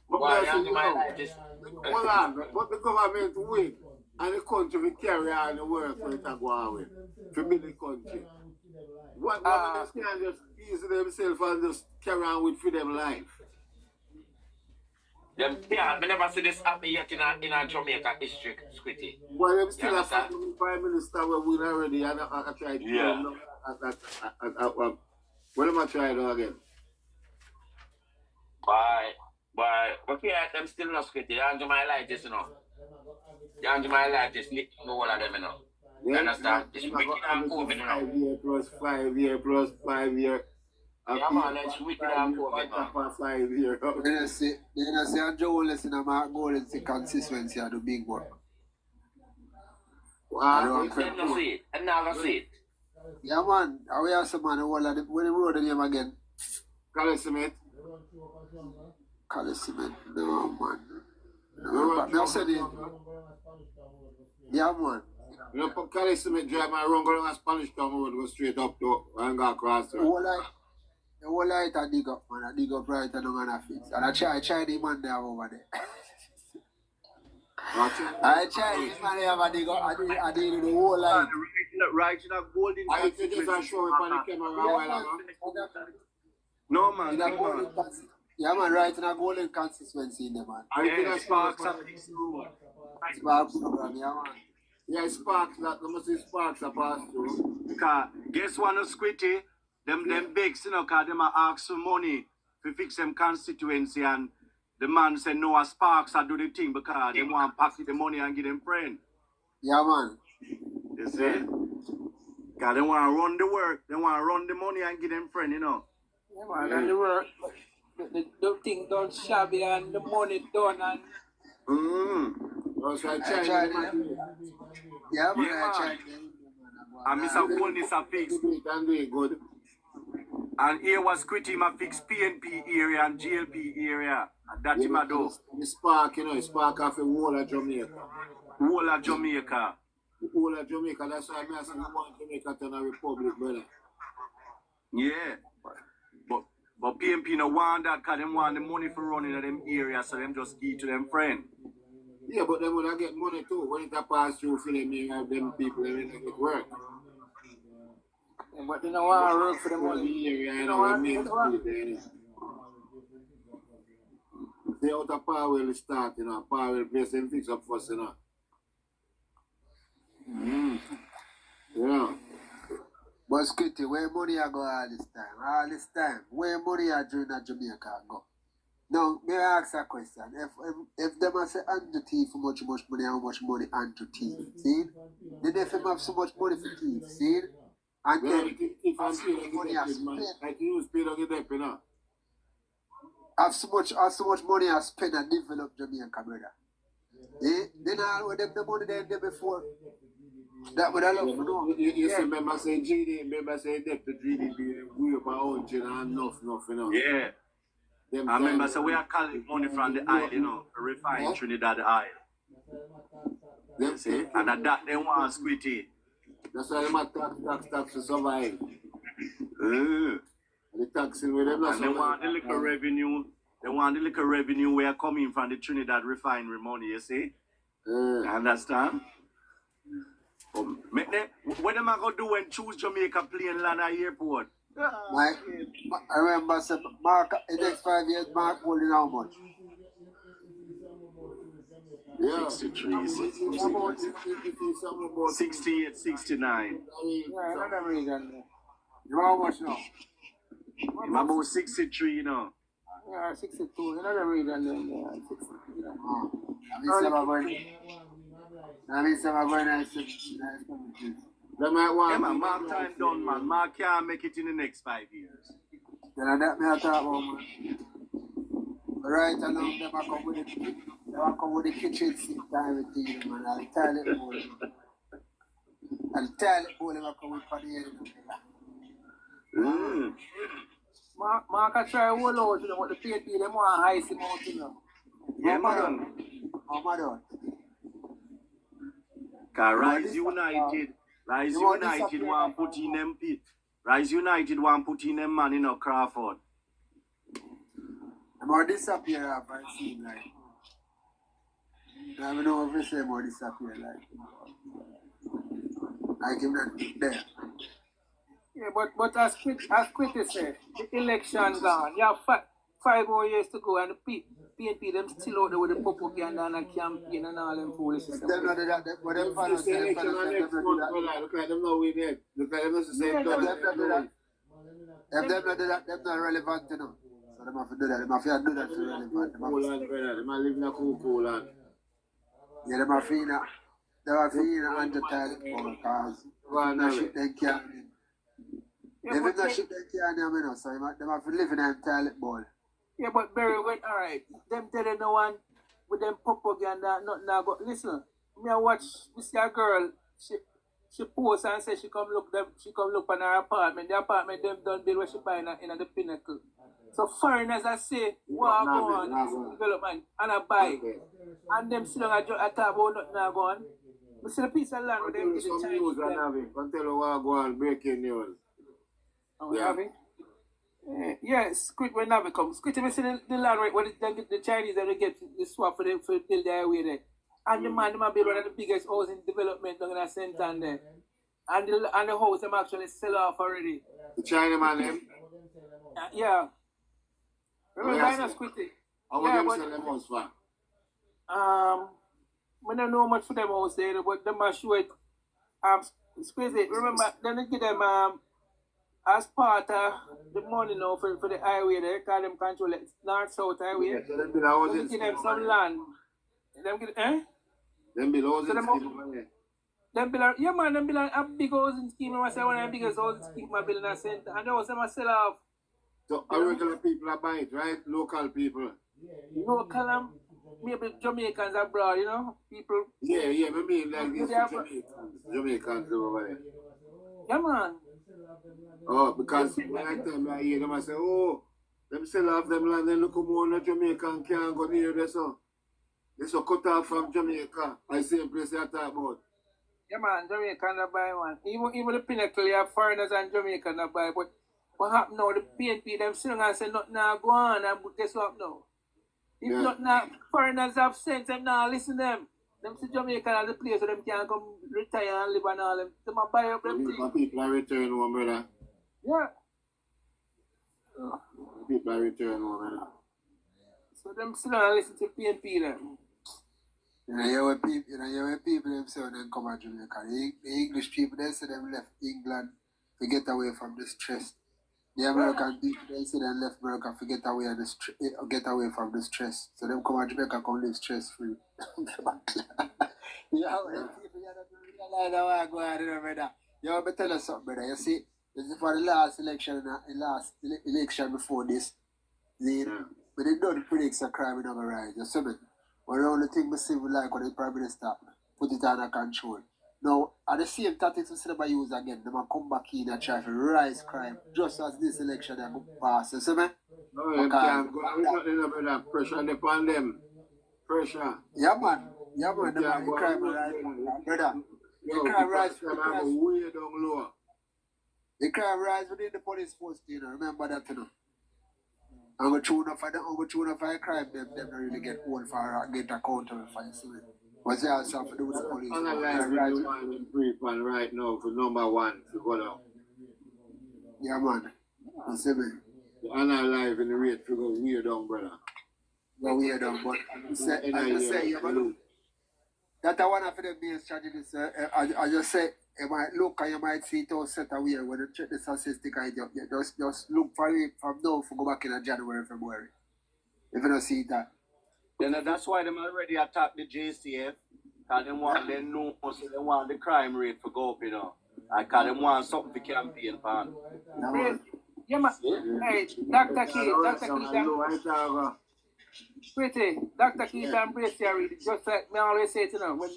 Why anti-myelitis? Hold on, but the government win and the country will carry on the work for it to go on with. To build the country. What governments can just ease themselves and just carry on with freedom life? Them, yeah, I never see this happen yet in a Jamaica history, Squitty. Well, them still a Prime Minister will win already, and I tried to what am I trying to do again? But yeah, them still not Squitty. Anti-myelitis, you know. Young my life just lit no all of them, you know. You understand? It's wicked and COVID, you know. 5 year plus 5 year plus 5 year. Yeah, man, it's wicked and COVID, man. 5 year. Then I say, Andrew Wallace in a mark goal and see consistency of the big work. I don't I'm not see it. I'm not gonna see it. Yeah, man. I will have some man who the when he wrote the name again. Cali Cement. Cali Cement. No, man. No, but I said it. Yeah, man. You know, Cali Cement drive my run, go down a Spanish Town Road, go straight up to and go across. The whole light I dig up, man. I dig up right and I'm gonna fix. And I try the man there over there. I try this man there, I dig up, I dig the whole light. Right in a golden. I think you just show it on the camera while I'm No, man. Yeah, man, right in a golden consistency in there, man. I think Yeah, that's Sparks Sparks. up this room. Spark program, yeah, man. Yeah, Sparks, that there must be Sparks are passed through. Because guess what, no squitty? Them bigs, you know, because them are ask for money to fix them constituency and the man said no, a Sparks I do the thing because they want to pocket the money and give them friend. Yeah, man. You see? Because they want to run the work, they want to run the money and give them friend, you know. Yeah, man, and the work, the thing done shabby and the money done and Also, I I tried tried it. it. Yeah, man, Yeah, I tried man. it. And Mr. Goldness a fix. And do it good. And here was quitting my fix PNP area and GLP area. And that him a do. The Spark, you know, the Spark off the whole of Jamaica. Whole of Jamaica. The whole of Jamaica, that's why I say we want Jamaica to a republic, brother. Yeah. But PNP no want that because them want the money for running in them areas, so them just give to them friend. Yeah, but them would get money too. When it pass through for them, you have them people that get work. yeah, but they don't want to work for the The money. area, you know, the main street there, you know. They out of power will start, you know, power will place them fix up first, you know. Yeah. But Skitty, where money I go all this time? All this time. Where money I during that Jamaica go? Now, may I ask a question? If them a say Andrew thief for much money, how much money Andrew thief? See? Then if him have so much money for thief, see? And Well, then if I'm have so much money I paid, man, spend. I can use paid on the dep, you know. Have so much money I spend and develop Jamaica, brother. Eh? Then all with them the money they did before. That would I love to know. You see, remember say GD, remember say dep to GDP, we have our own channel and enough, you know. Yeah. Them I remember, time- so we are calling money from the oil, you know, refined Trinidad oil. them See? And at that, they want squitty. That's why them a tax to survive. The taxing with them, And they want the little revenue. They want the little revenue where coming from the Trinidad refinery money, you see? You understand? What am I going to do when choose Jamaica plane land at airport? I remember say Mark in the next 5 years, Mark holding how much? Yeah. 63, 64, About 68, 69. Yeah, another reason. You know how much now? I'm about 63, you know. Yeah, 62, another reason then. Yeah, 62. Yeah. I mean, some are going nice. They might want Yeah, man, Mark time done, man. Mark can't make it in the next 5 years. Then that me I talk about, man. Right now, them I come with the kitchen sink and everything, man. And the toilet bowl. And the toilet bowl, them I come with for the end. Mark I try hold out, you know, what the PNP, them want ice him out, you know. Yeah, man. Oh, my God. Cause Rise United want put in them pit. Rise United want put in them man in a Crawford. I'm going to disappear after I see him, like. I don't know if you say I'm going to disappear, like him not there. Yeah, but as Quitty said, the election gone. You have 5 more years to go, and the PNP them still out there with the propaganda and the campaign and all them foolishness. Them not do that, but them fellas say them fellas say them not do that. Look like them know we dead. Look like them not the same Them time. not do that. If them not do that, them not relevant, you know. So them have to do that. Them have to do that to relevant. Cool land, brother. Them a live in a cool land. Yeah, them are feeling under toilet bowl because if not shit they can't. Yeah, If but not shit they can't, I mean, so them have to live in a toilet bowl. yeah, but Barry, wait, all right. Them telling no one with them propaganda, nothing now. But listen, me I watch this your girl. She posts and says she come look on her apartment. The apartment them done build where she buy in the Pinnacle. So foreigners I say, what go on development and I buy. And them still I talk about nothing now go on. We see the piece of land where them get the Some Chinese. news and have it. Can tell you what go on, breaking news. Oh, yeah. Have it? Yeah, Squid when Navi comes. Squid, you see the land right where the Chinese they get the swap for them for build their way there. And the man them build one of the biggest housing development down in the center there. And the house them actually sell off already. The Chinaman them? Yeah. Remember I know Squid? How would them sell them house for? I don't know much for them house there, but them are show it Squid, remember then they give them as part of the money now for the highway there, because them control it north-south highway. Yeah, so them build houses. Give them some land. Them give, Them build houses so them over there. them build yeah man, them build a big housing scheme. I say one of the biggest housing scheme I build in a center. And those them sell off. So regular people are buying it, right? Local people. Local maybe Jamaicans abroad, you know? People. Yeah, I mean like this Jamaicans over there. Yeah man. Oh, because when I tell me I hear them, I say, oh, them sell off them land, then look more on Jamaican can't go near there, so. They so cut off from Jamaica. I see a place I talk about. Yeah man, Jamaican not buy one. Even the Pinnacle, you have foreigners and Jamaican not buy, but what happened now, the PNP, them still and say nothing now go on, and guess what now? If not now, foreigners have sense, them now listen to them. Them see Jamaican as the place where them can come retire and live and all them. Them buy up them things. People are returning home, brother. Yeah. People are returning home, brother. So them still and listen to PNP then. You know, when people themselves then come to Jamaica. The English people, they say them left England to get away from the stress. The American people, they say they left America to get away from the stress. So them come to Jamaica, come live stress free. Yeah, when people don't realize how I go on, brother. You want me to tell you something, brother? You see, this is for the last election before this. But they don't predict a crime in our rise. You see me? But the only thing we see we like when the Prime Minister put it under control. Now, at the same tactics we see them use again, they might come back in and try to rise crime, just as this election they go pass. You see me? No, they can't go. We're not in a pressure upon them. Pressure. Yeah, man. The crime rise. Brother, the crime rise. Way down lower. The crime rise within the police force, you know. Remember that, you know. I'm going to tune up for the crime, them don't really get hold for get accountable for it. What's the answer to do with the police? Analyze the one in brief and right now for number one to go down. Yeah, man. You see me? The analyze in the rate to go way down, brother. Go way down, but I say, you know, that's one of the main strategies. I just say, you might look and you might see it all set away when you check the statistic. Just look for it from now for go back in January, February. If you don't see that. Then that's why them already attacked the JCF. Because they want the crime rate to go up, you know. Because they want something to campaign for. Yeah, man. Hey, Dr. Keith, pretty. Dr. Keith and Brace here, just like me always say to them, when,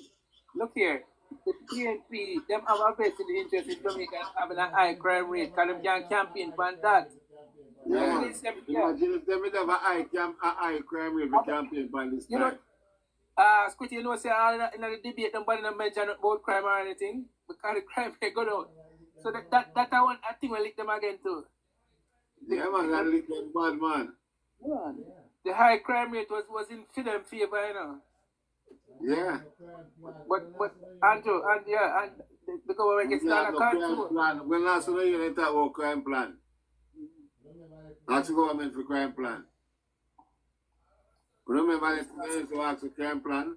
look here, the PNP, them have a vested interest in Jamaica having a high crime rate, because them can campaign for that. Yeah. Imagine if they have a high crime rate for campaign for this time. Squitty, you know, say all in the debate, nobody mention about crime or anything, because the crime rate go down. So that I think will lick them again too. Yeah, man, that lick them bad, man. Yeah. The high crime rate was in them favor, you know. Yeah. But Andrew, and the government gets down a control. When last time you didn't talk about crime plan. Ask the government for crime plan. Remember the to ask for crime plan?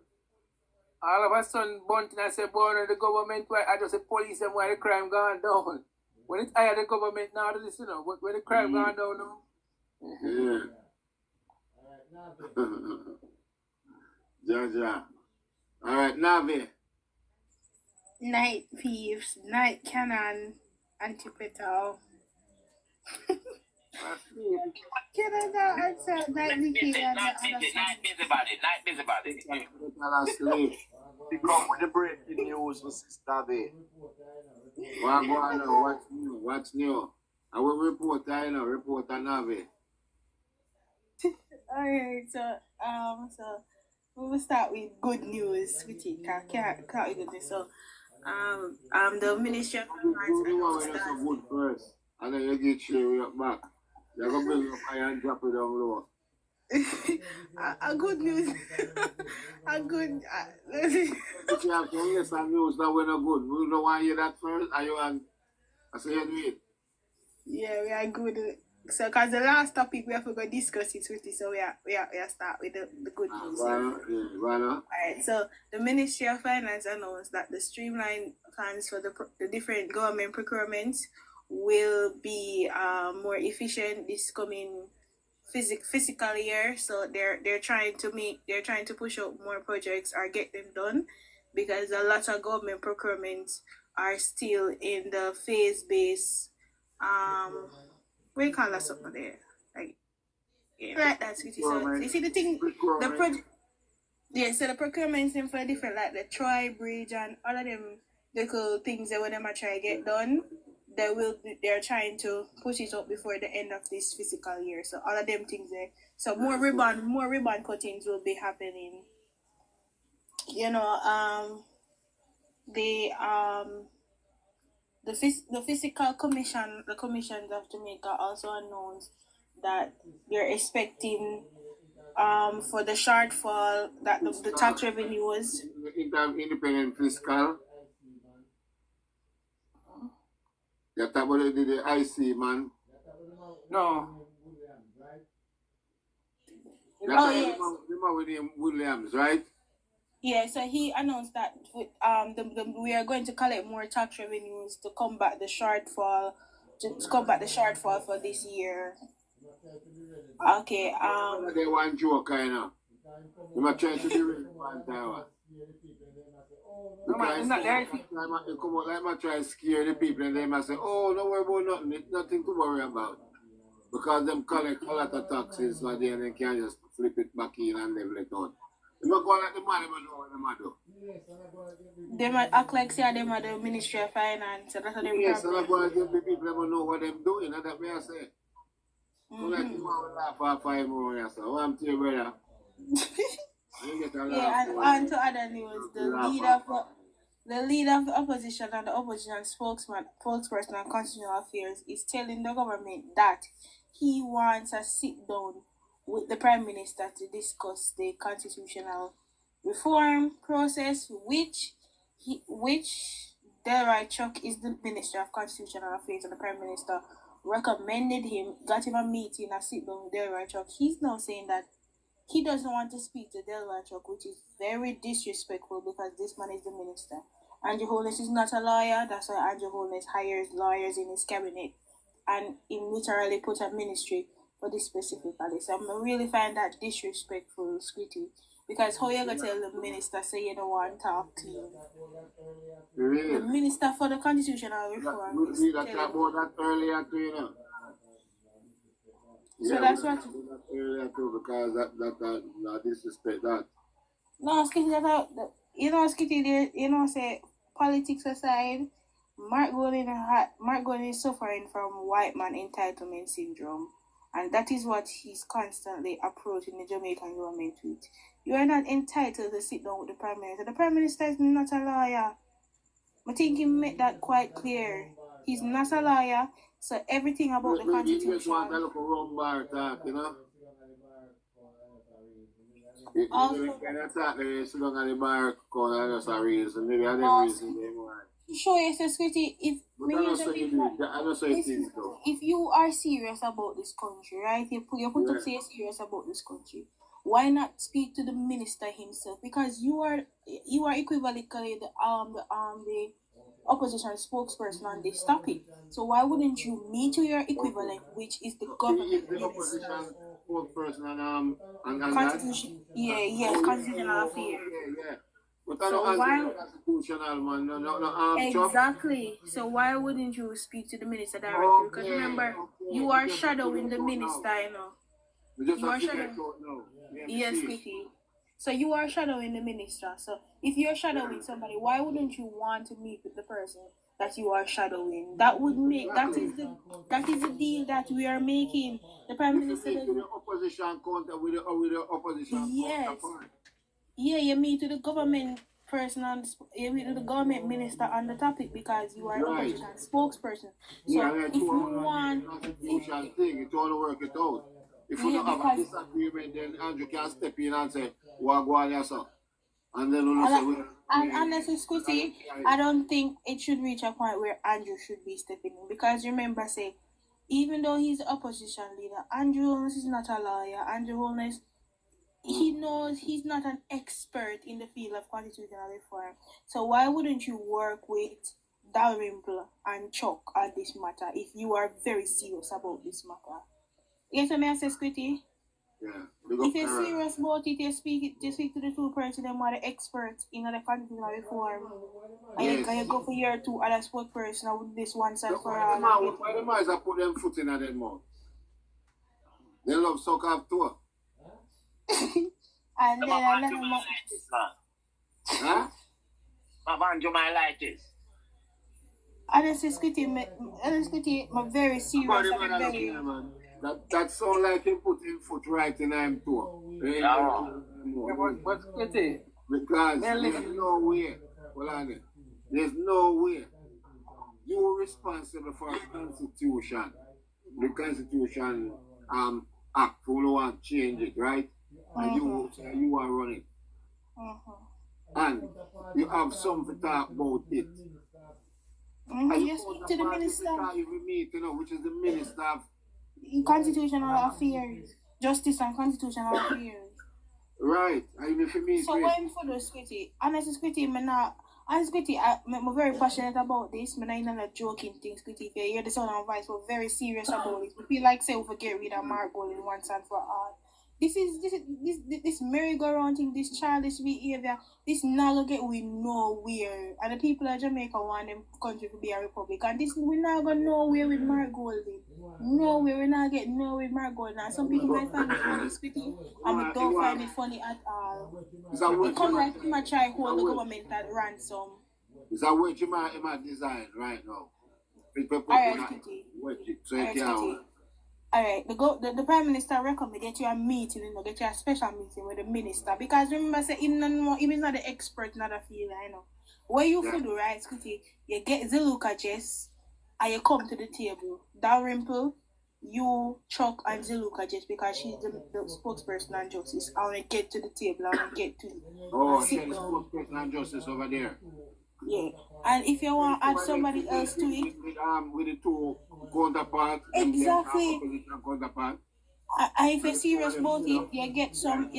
All of a sudden, Bunting, I say, born the government, why I just say police and why the crime gone down. When it's higher the government now, this, you know, but when the crime gone down now. Yeah. Jaja. All right, Navi. Night Thieves, Night Cannon, Antipetal. Can I not answer Night Vicky and the other Night busybody. Pick up with the breaking news for Sister V. What's new? I will report, report on Navi. Alright, so we will start with good news, which it can't good news. So the Ministry of Finance announced that good first, and then you get share up back. You're gonna bring up high and drop it down low. a good news, a good. If you have to hear some news that we're not good, we don't want to hear that first. Are you on? I say you do it. Yeah, we are good. So, because the last topic we have to go discuss it with you, so we are start with the good news. Alright, so the Ministry of Finance announced that the streamlined plans for the different government procurements will be more efficient this coming fiscal year. So they're trying to push out more projects or get them done, because a lot of government procurements are still in the phase-based we call that something there, like that, sweetie. So you see the thing, the project. Yeah, so the procurement thing for different, like the Troy Bridge and all of them little things that when them are trying to get done, they're trying to push it up before the end of this fiscal year. So all of them things there. So more ribbon cuttings will be happening. You know, the fiscal commission, the commissions of Jamaica also announced that they're expecting for the shortfall that the tax revenues. Independent fiscal. You're talking about the IC, man. No. Oh, yes. With Williams, right? Yeah, so he announced that we are going to collect more tax revenues to combat the shortfall, for this year. Okay. They want joke, kind of. You might try to be real one time. You come out like I try to scare the people, and they might say, "Oh, don't worry about nothing. It's nothing to worry about." Because them collect a lot of taxes, so then they can just flip it back in and level it out. You might go like the man, they know what they might do. They might act like say them are the Ministry of Finance, so that's what they yes, so that's why the people never know what they're doing, and that may I say. So like you want to laugh for 5 more, so what I'm telling you, brother. Yeah, and on to other news, the leader of the opposition and the opposition spokesperson on constitutional affairs is telling the government that he wants a sit down with the Prime Minister to discuss the constitutional reform process, which Delroy Chuck is the Minister of Constitutional Affairs, and the Prime Minister recommended him, got him a meeting, a sit down with Delroy Chuck. He's now saying that he doesn't want to speak to Delroy Chuck, which is very disrespectful, because this man is the minister. Andrew Holness is not a lawyer. That's why Andrew Holness hires lawyers in his cabinet, and he literally put a ministry for this specifically. So I really find that disrespectful, Squitty, because how you gonna tell the minister say you don't want to talk to you? Really? The minister for the constitutional reform. We talked about that earlier too, you know. So that's what. Earlier too, because that disrespect that. No, Skitty, say politics aside, Mark Golden is suffering from white man entitlement syndrome, and that is what he's constantly approaching the Jamaican government with. You are not entitled to sit down with the Prime Minister. The Prime Minister is not a lawyer. I think he made that quite clear. He's not a lawyer, so everything about the Constitution. You just want to look around bar talk, you know? Sure, yes, Sweetie. If you are serious about this country, right? You put up say serious about this country. Why not speak to the minister himself? Because you are equivocally the opposition spokesperson on this topic. So why wouldn't you meet your equivalent, which is the government minister? Spokesperson and constitution, constitutional affairs. Yeah. But I So don't why? answer constitutional, man. No, Exactly. So why wouldn't you speak to the minister directly? Because remember, you are shadowing the minister, you know. You are shadowing. Yes, Kitty. So you are shadowing the minister. So if you're shadowing somebody, why wouldn't you want to meet with the person that you are shadowing? That would make that is the deal that we are making. The Prime Minister with the opposition counter with the opposition counterpart. Yeah, you meet with the government person and you meet with the government minister on the topic because you are opposition spokesperson. So if you want constitution thing, it all work it out. If you don't have a disagreement, then Andrew can step in and say, "What go on, yes, sir?" And then and honestly, Squitty, I don't think it should reach a point where Andrew should be stepping in because remember, say, even though he's the opposition leader, Andrew Holness is not a lawyer. Andrew Holness, he knows he's not an expert in the field of constitutional reform. So why wouldn't you work with Dalrymple and Chuck on this matter if you are very serious about this matter? Yes, I may say, Squitty. Yeah. If you're serious about it, you speak to the two persons who are the experts in the constitutional reform. And you go for year two as a spokesperson with this once and for all. Why the mice are put them foot in their mouth? They love suck up too. And then another man. Huh? Andrew might like this. Honestly, Squitty, I'm very serious. That sound like him put his foot right in him too. What's Squitty? Because there's no way. There's no way. You're responsible for the Constitution. The Constitution Act. You want to change it, right? And you are running. And you have something to talk about it. You speak to the minister. You meet, which is the minister of Constitutional Affairs. Justice and Constitutional Affairs. Right. So when for those Squitty, honestly Squitty, I'm very passionate about this. I'm not a joking thing, Squitty. If you hear the sound and voice, we're very serious about it. We feel like say we forget rid of Margot in once and for all. This merry-go-round thing, this childish behavior, this not gonna get we nowhere. And the people of Jamaica want them country to be a republic. And this we not gonna nowhere with Margot. Nowhere, we not get nowhere with Margot. And some people might find it funny, Squitty, and we don't find it funny at all. Because like him try hold the government at ransom. Is that what you might design right now? Alright, Squitty. Alright, the Prime Minister recommend get you a meeting, get you a special meeting with the minister. Because remember, say, he's not the expert in the field, I know. What you do, right, Squitty, you get Zeluka Jess, and you come to the table. Dalrymple, you, Chuck, and Zeluka Jess, because she's the spokesperson on justice. I want to get to the table, I want to get to she's the spokesperson on justice over there. Yeah, and if you want to add somebody else to it, with the two counterparts, exactly. And if you're serious about it, you get some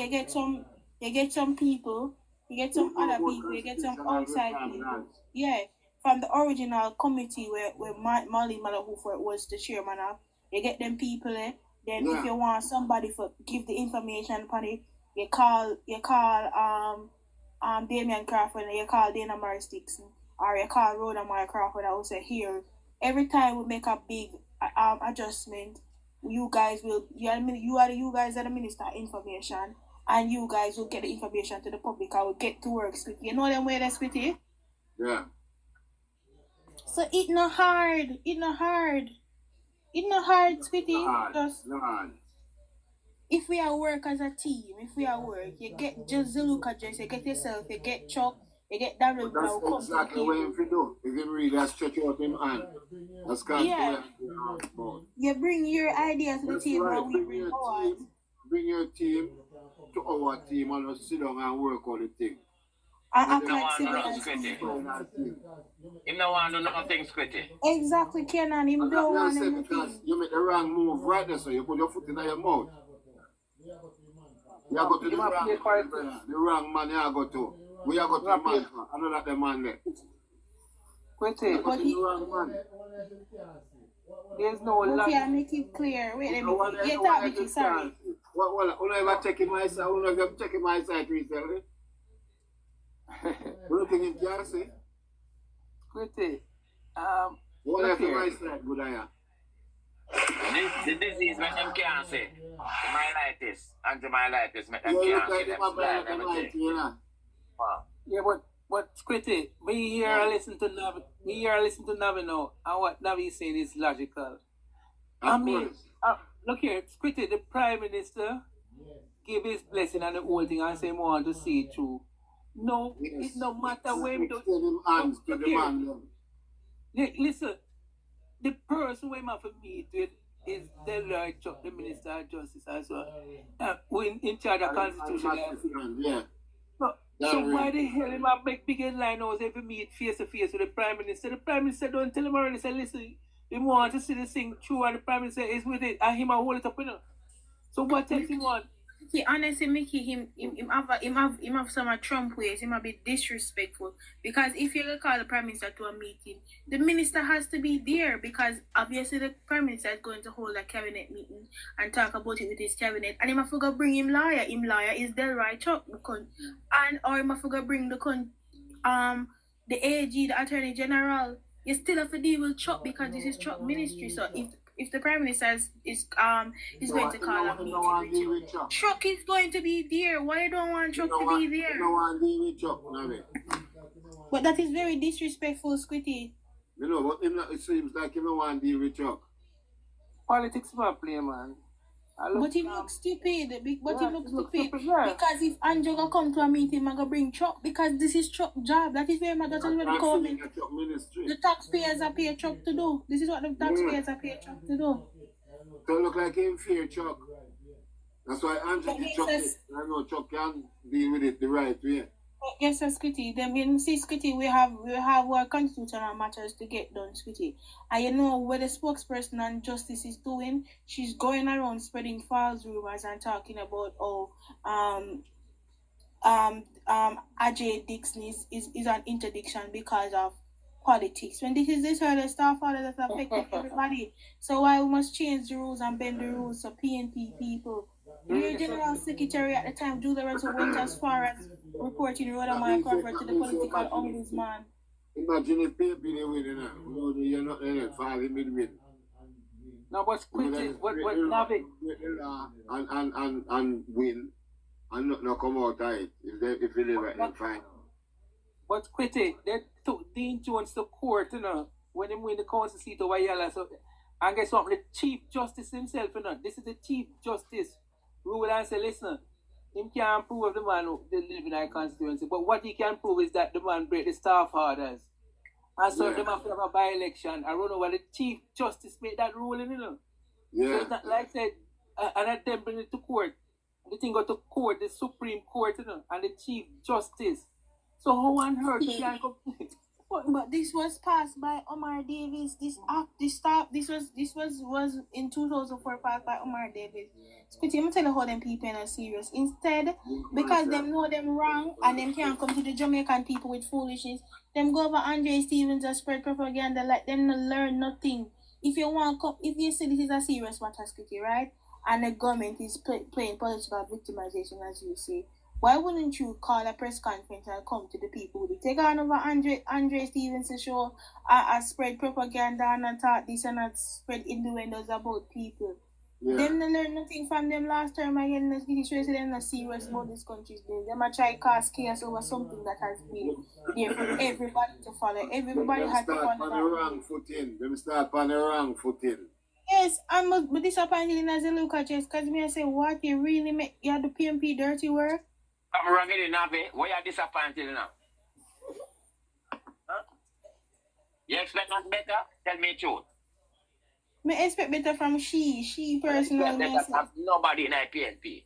people, you get some other people, you get some outside people. Yeah, from the original committee where Molly Malahoofer was the chairman of, you get them people there. Then if you want somebody for give the information upon it, you call Damian Crawford, and you call Dana Morris Dixon, or you call Rhoda Mara Crawford. I will say here, every time we make a big adjustment, you guys are the minister of information, and you guys will get the information to the public. I will get to work, Squitty. You know them way that's Squitty? Yeah. So it not hard, Squitty. Just if we are work as a team, you get just Zeluka Jess, you get yourself, you get Chuck, you get Darren. That's exactly what you do. If you really stretch out him hand, that's kind of you bring your ideas to the table and we bring ours. Bring your team to our team and just sit down and work on the thing. And act like civilized people. Him no want to do nothing, Squitty. Exactly, Kenan. Him don't want to do nothing. You make the wrong move right there, so you put your foot in your mouth. You go to the wrong man, you go to. We are going to the man, I know that the man there. Squitty. But the wrong man. There's no lie. Okay, make it clear. Wait a minute. Get that, Mickey, sorry. Well, I never taking my side recently. What do you think him can say? Squitty. What Look if the here. mice like good eye? The disease make them can't say. Myelitis, anti-myelitis make them You look can't like see them them a slide blind and at the mic, everything. you know. Wow. Yeah, but Squitty, we here and listen to Navi. We here and listen to Navi now, and what Navi is saying is logical. Of course. Look here, Squitty, the Prime Minister gave his blessing and the whole thing and say he want to see it through. No, Yes. it no matter when Extend him hands to look the here. man. them. Listen, the person we have to meet with is the Lord Chuck, the Minister of Justice as well. Who in charge of Constitution. Yeah. So why the hell him have make big headline now if he meet face to face with the Prime Minister? The Prime Minister don't tell him already, say, listen, he want to see this thing through and the Prime Minister is with it and him a hold it up, you know. So what else he want? He honestly, Mickey, him have some Trump ways. Him a bit disrespectful because if you call the Prime Minister to a meeting, the minister has to be there because obviously the Prime Minister is going to hold a cabinet meeting and talk about it with his cabinet, and him have to go bring him lawyer. Him lawyer is Delroy Chuck, and or him have to go bring the AG, the Attorney General. You still have to deal with Chuck because this is Chuck ministry. So if the Prime Minister is going to call a meeting with Chuck, Chuck is going to be there. Why you don't want Chuck to be there? You don't want to deal with Chuck, Navi. But that is very disrespectful, Squitty. You know, but it seems like you don't want to deal with Chuck. Politics man play, man. But he looks stupid. But he looks stupid. Because if Andrew gonna come to a meeting, I'm gonna bring Chuck because this is Chuck's job. That is very much that's what the government. The taxpayers are paid Chuck to do. This is what the taxpayers are paid Chuck to do. Don't look like him fear Chuck. That's why Andrew Chuck. I know Chuck can deal with it the right way. Yes, sir, Squitty. Then you see, Squitty, we have our constitutional matters to get done, Squitty. And you know what the spokesperson on justice is doing? She's going around spreading false rumors and talking about Ajay Dixon is an interdiction because of politics. When this are the staff order that affecting everybody. So why we must change the rules and bend the rules so PNP people. The General Secretary at the time, Julia Russell, went as far as reporting Rodamar Crawford to the political ombudsman. Imagine if PNP they win now. You're not in it, 5 win. Now what's quickly what Navi and win and not come out of it if they live at fine. But Quitty, they took Dean Jones to court, you know, when he win the council seat over Yala. So, and guess what? The Chief Justice himself, you know, this is the Chief Justice rule and say, listen, him can't prove the man who live in our constituency. But what he can prove is that the man break the staff orders. And so them have to have a by-election. I don't know why the Chief Justice made that ruling, you know. Yeah. So it's not like said, and then bring it to court. The thing go to court, the Supreme Court, you know, and the Chief Justice. So how on earth can come? But this was passed by Omar Davis. This was in 2004 passed by Omar Davis. Squitty, I'm tell you how them people are not serious. Instead, because them know them wrong and them can't come to the Jamaican people with foolishness, them go over Andre Stevens and spread propaganda like them not learn nothing. If you say this is a serious matter, Squitty, right? And the government is playing political victimization, as you say. Why wouldn't you call a press conference and come to the people? Would you take on over Andre Stevens to show spread propaganda and talk this and that spread innuendos about people? Yeah. Them not learn nothing from them last time again. It's sure they're not serious about this country's business. Them a try cast chaos over something that has been there for everybody to follow. Everybody has to follow. Them start on the wrong footing. Yes, I'm disappointed as a look at just because me I say what you really make you have the PMP dirty work. I'm wrong in the Navi. Why are you disappointed now? Huh? You expect not better? Tell me the truth. I expect better from she personally. Nobody in PNP.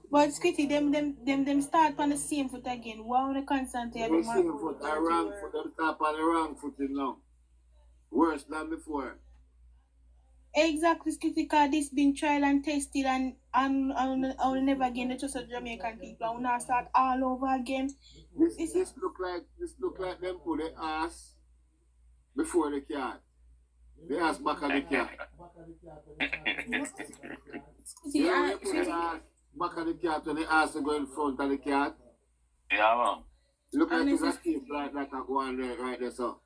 But Squitty, them start on the same foot again. Why would they constantly the same foot, the wrong foot, them start on the wrong footing now. Worse than before. Exactly, Squitty, because this been tried and tested and I'll never again the trust of Jamaican people. I will not start all over again. This look like them put their ass before the cat. The ass back of the cat. Put the ass back of the cat when the ass go in front of the cat. Yeah, man. Look like it's a Honestly, case like that I go on there right there, so.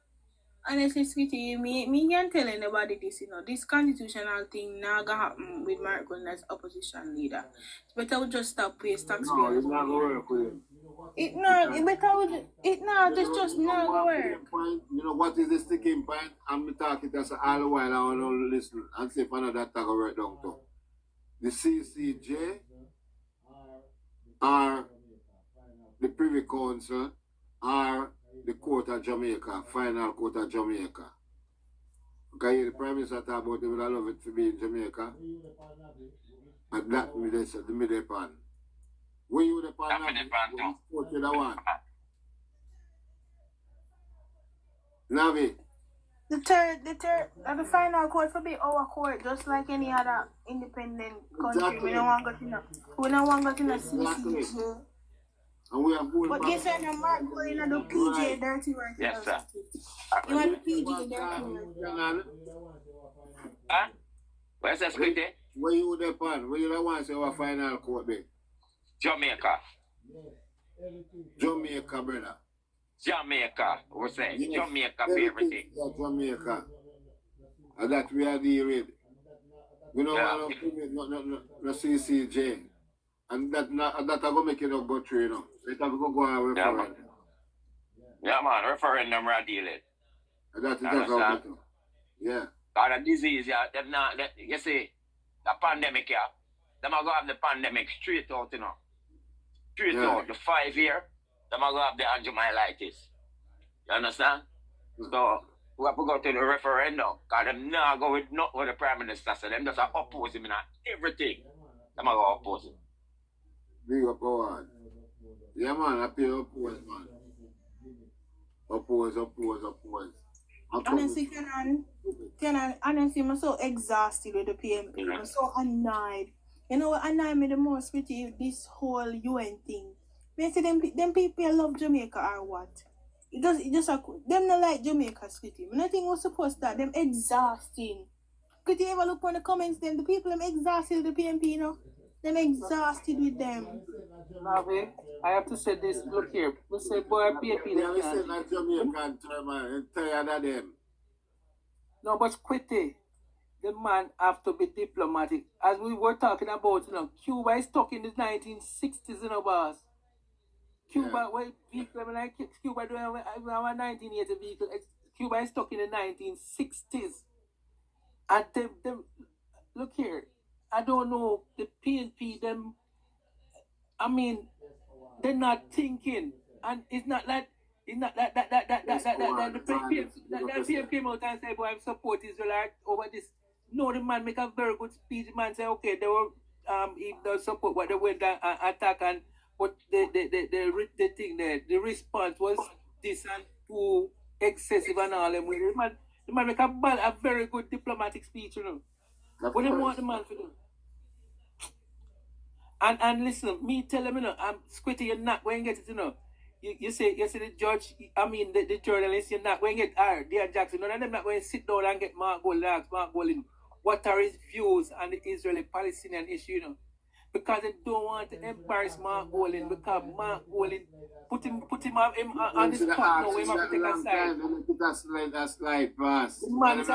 honestly, sweetie, me can't tell anybody this, you know. This constitutional thing now gonna happen with Mark Gunn as opposition leader. It's better we just stop waste No, taxpayers' it's not money. gonna work with you. It better we it now just not gonna work. Point, you know what is the sticking point? I'm talking to us all the while I want to listen and see if another tag will work down to. The CCJ or the Privy Council or the Court of Jamaica, Final Court of Jamaica. Okay, the Prime Minister talk about him, I love it to be in Jamaica. And that me they said, the middle pan. When you the pan, you support with the one. Navi. The final court for be our court, just like any other independent country. Exactly. We don't want to go to the CCJ. And we have But guess what? No Mark going to do PJ dirty work. Yes, sir. You want to PJ dirty work? Huh? Where's that script there? Where you the pan? Where you the one say our final court there? Jamaica. Jamaica, brother. Jamaica. We're saying Yes. Jamaica for everything. Yeah, Jamaica. And that we are dealing with. We don't want to CCJ. And that are going to make it up go through, you know. So it have to go on referendum. Yeah, man. Referendum we're dealing. And that is just how it is. Yeah. Got a disease, yeah. Them not, you see, the pandemic, yeah. Them are going to have the pandemic straight out, you know. Straight out. The 5 year, them are going to have the angiomyelitis. You understand? So, we have to go to the referendum. Because them not go with not what the Prime Minister said. Them just oppose him in everything. Them are going to oppose him. Big up our yeah, man, I pay oppose, man. Oppose. Honestly, honestly, I'm so exhausted with the PMP. I'm so annoyed. You know what annoyed me the most with this whole UN thing? I say them people love Jamaica or what? It just them not like Jamaica, sweetie. Nothing was supposed to them exhausting. Could you ever look on the comments then? The people them exhausted with the PMP, you know? Them exhausted with them. Navi, I have to say this. Look here. We say, boy, PMP. Yeah, we say that Jamaican term, man. Tired of them. No, but Quitty, the man have to be diplomatic. As we were talking about, you know, Cuba is stuck in the 1960s, you know, boss. Cuba, where vehicle, when I Cuba doing our 1980 vehicle, Cuba is stuck in the 1960s. And them, look here, I don't know, the PNP, them, I mean, they're not thinking. And it's not that the PNP came out and said, boy, I support Israel over this. No, the man make a very good speech. The man say, okay, they were, he does support what they went and attack, and but the thing there, the response was this and too excessive and all. And the man make a very good diplomatic speech, you know. What do you want the man to do? And listen, me tell them, you know, I'm Squitty, you're not going to get it, you know. You say the judge, I mean the journalist, you're not going to get Dear Jackson, none of them not going to sit down and get Mark Golding, what are his views on the Israeli-Palestinian issue, you know. Because they don't want to embarrass Mark Golding, because Mark Golding put him on the spot now, we have to take a side. That's like pass. Mark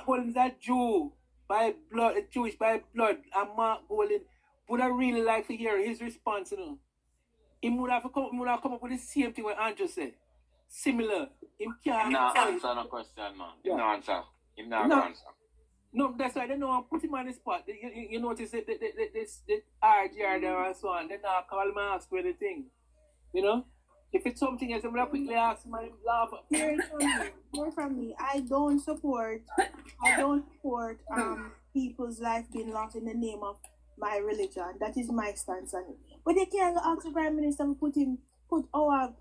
Golding is a Jew by blood, a Jewish by blood, and Mark Golding would I really like to hear his response, you know. He would have come up with the same thing what Andrew said. Similar. Him can't answer no question, man. Him no answer. Him no answer. No, that's why they don't want to put him on the spot. You notice the RGR there and so on. They not call him and ask for anything. You know? If it's something else, I'm going to quickly ask him and laugh. Hear from me. I don't support people's life being lost in the name of my religion. That is my stance on it. But they can't ask the Prime Minister to put our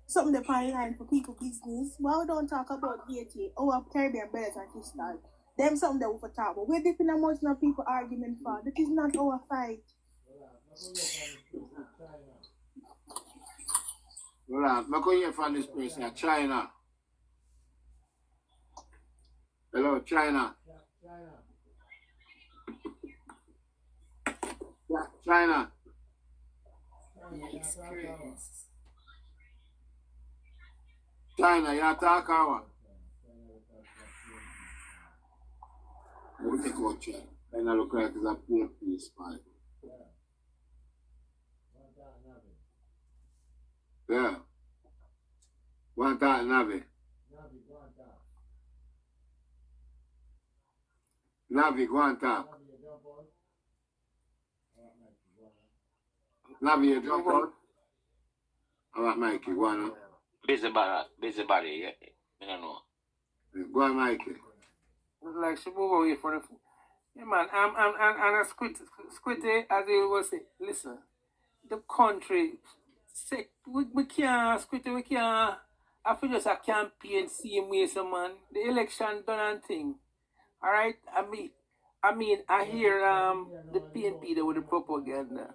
something the party line for people business. Why we don't talk about VAT, our Caribbean brothers and sisters? Them something that we for talk about. We're dipping emotional people argument for. That is not our fight. Well, I'm going to hear from this person, China. Hello, China. Yeah, China. Experience. China, you talk or what? Take out China. China look like it's a poor piece, man. Yeah. One talk, Navi. Navi, go and talk. Navi, you drop out? All right, Mikey, go on. Busybody, yeah. I don't know. Go on, Mikey. Like she move away from the. Yeah, man. And a squitty, as you will say. Listen, the country, sick. We can't squitty. We can't. I feel just a campaign same way, so man. The election done and thing. All right. I mean, I hear the PNP there with the propaganda.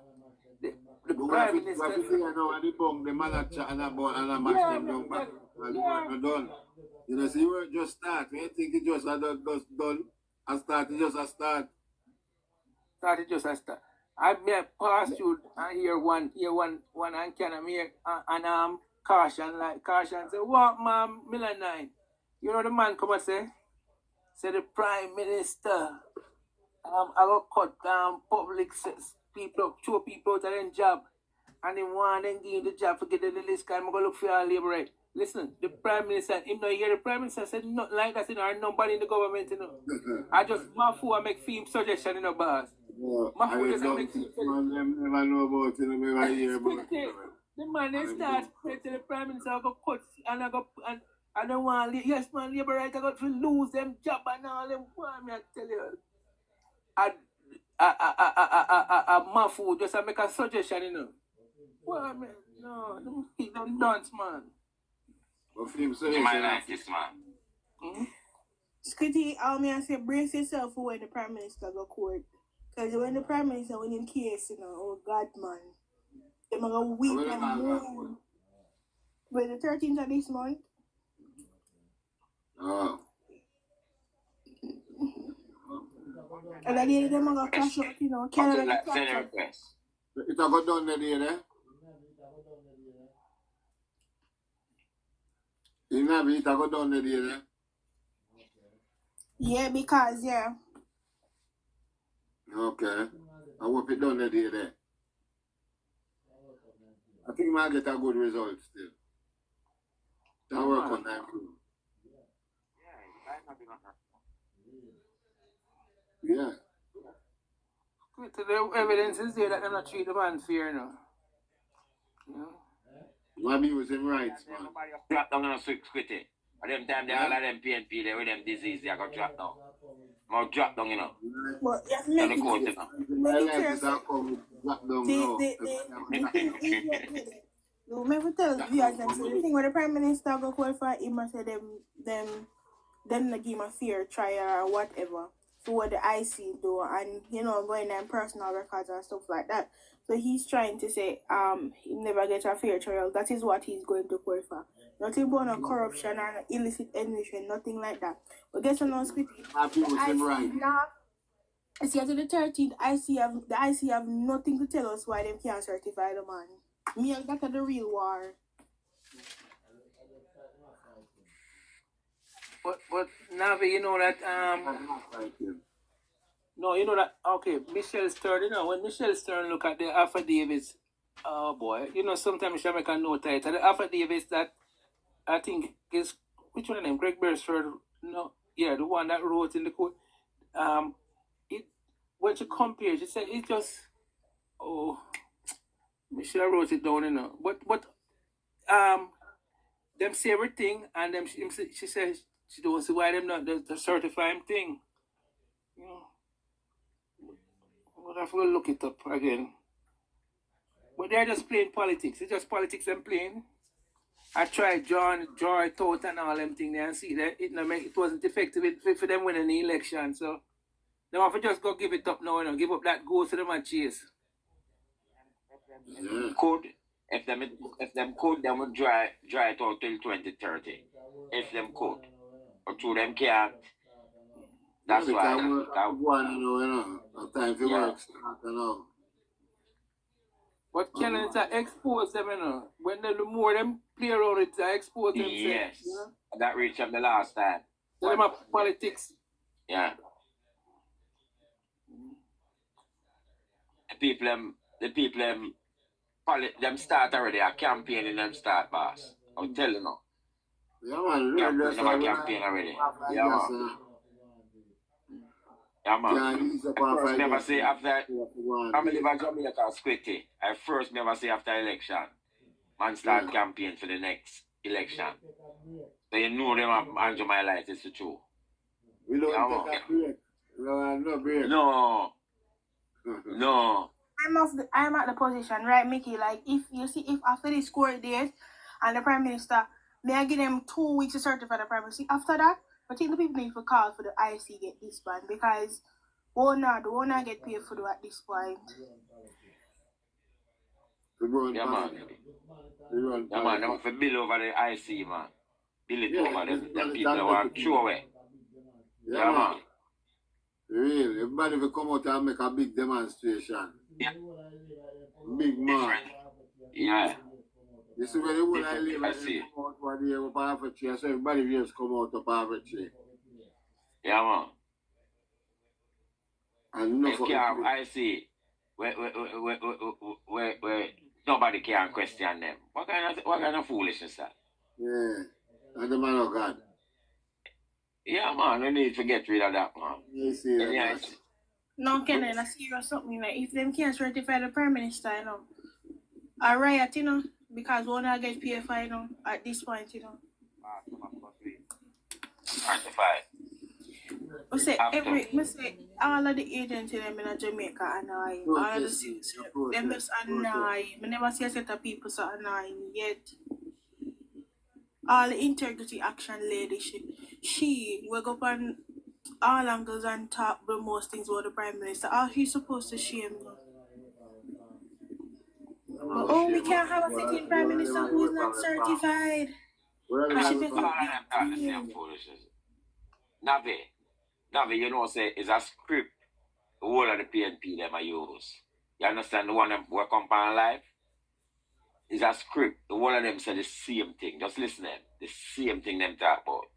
The Prime Minister. The man at chat and mash them down back. We're done. You know, see, we're just start. We think it just done. And start, it just a start. Started just a start. I pass through and hear one and can I hear and caution say, what man, Miller 9? You know the man come and say the Prime Minister I got cut public people, show people out of their job, and they want them give the job for get the list. I'm gonna look for your labor right. Listen, the Prime Minister, him not hear the Prime Minister said nothing like that, you know, or nobody in the government, you know. I just my fool I make film suggestion in the boss. My fool just make film suggestion. Never know about it, never hear about it. The man they start to the Prime Minister I got cut and I don't want yes man labor right I got to lose them job and all them me I tell you. I my fool just make a suggestion, you know. Well, man, no, don't dance, man. You might like this, man. Scotty, I say brace yourself for when the Prime Minister go court. Because when the Prime Minister win in case, you know, oh God, man. They're going to weep and mourn. When the 13th of this month. Oh. And then they're going to cash out, you know. Canada Send a request. It a go down there, eh? You know, it a go down there, eh? Yeah, because, yeah. Okay. I hope it done there. I think you might get a good result still. That work on that too. Yeah. The evidence is there that they're not treat the man fair, you know. Maybe he was in rights, man. Drop down on a squitty. At them time, they all of them PNP, they with them disease, they got drop down. More drop down, you know. Well, yes, Tell the court, you know. Remember tell the viewers them so the thing when the Prime Minister go call for him and say them not give him a fair trial or whatever. So what the IC do and you know going in personal records and stuff like that. So he's trying to say he never get a fair trial. That is what he's going to call for. Nothing about no corruption and illicit enrichment, nothing like that. But guess what now, Squitty? See after the 13th, the IC have nothing to tell us why them can't certify the man. Me and that are the real war. But Navi, you know that no, you know that okay, Michelle Stern, you know, when Michelle Stern look at the affidavits, oh boy, you know sometimes she make a note it. The affidavits that I think is which one of them? Greg Beresford, no, yeah, the one that wrote in the court. It when she compares, she said it just Michelle wrote it down, you know. But them say everything and them she says she don't see why them not the certifying thing. You know. We'll have to look it up again. But they're just playing politics. It's just politics and playing. I tried draw it out and all them things there and see that it wasn't effective for them winning the election. So they have to just go give it up now, you know, give up that goal to them and chase. Could if them could them would dry it out till 2030. If them could. Or through them can't. That's why one, you know, time for work start, you know. But Kenan expose them, you know. When the more them play around it, I expose them. Yes. You know? That reached them the last time. So them have politics. Yeah. The people them start already a campaign in them start, boss. I'm telling you. Yeah, man. Campaign already. Yeah, man. Yeah, man. I first never say after I'm live in Jamaica, Squitty. I first never say after election. Man start campaign for the next election. So you know them have Andrew my life, it's the truth. We don't take a break. No break. No. No. I'm at the position, right, Mickey? Like if after they score days and the Prime Minister, may I give them 2 weeks to certify the Prime Minister. After that, I think the people need to call for the IC get disbanded because the owner get paid for at this point. Yeah, man. Yeah, man, they want to bill over the IC, man. Bill it over them people want to throw away. Yeah, man. Real. Everybody will come out and make a big demonstration. Yeah. Big man. Yeah. You see where the whole I live and they come out for the up half a tree, so everybody just come out up half a tree. Yeah, man. And no they can't, I see where nobody can question them. What kind of foolishness that? Yeah. And the man of God. Yeah, man, we need to get rid of that, man. You see that, man? No, Kenan, I see you something like if them can't certify the Prime Minister, you know, a riot, you know, because one I get PFI, you know, at this point, you know. Certified. I say all of the agents them in Jamaica annoying. All of the citizens, them just annoying. I never see a set of people so annoying yet. All the integrity action lady, she will go up on all angles and talk the most things about the Prime Minister. How she's supposed to shame them. But we can't have a sitting Prime Minister who is not certified. The same foolishness. Navi, you know, say is a script the whole of the PNP them I use. You understand the one that work on life? Is a script. The whole of them say the same thing. Just listen them. The same thing them talk about.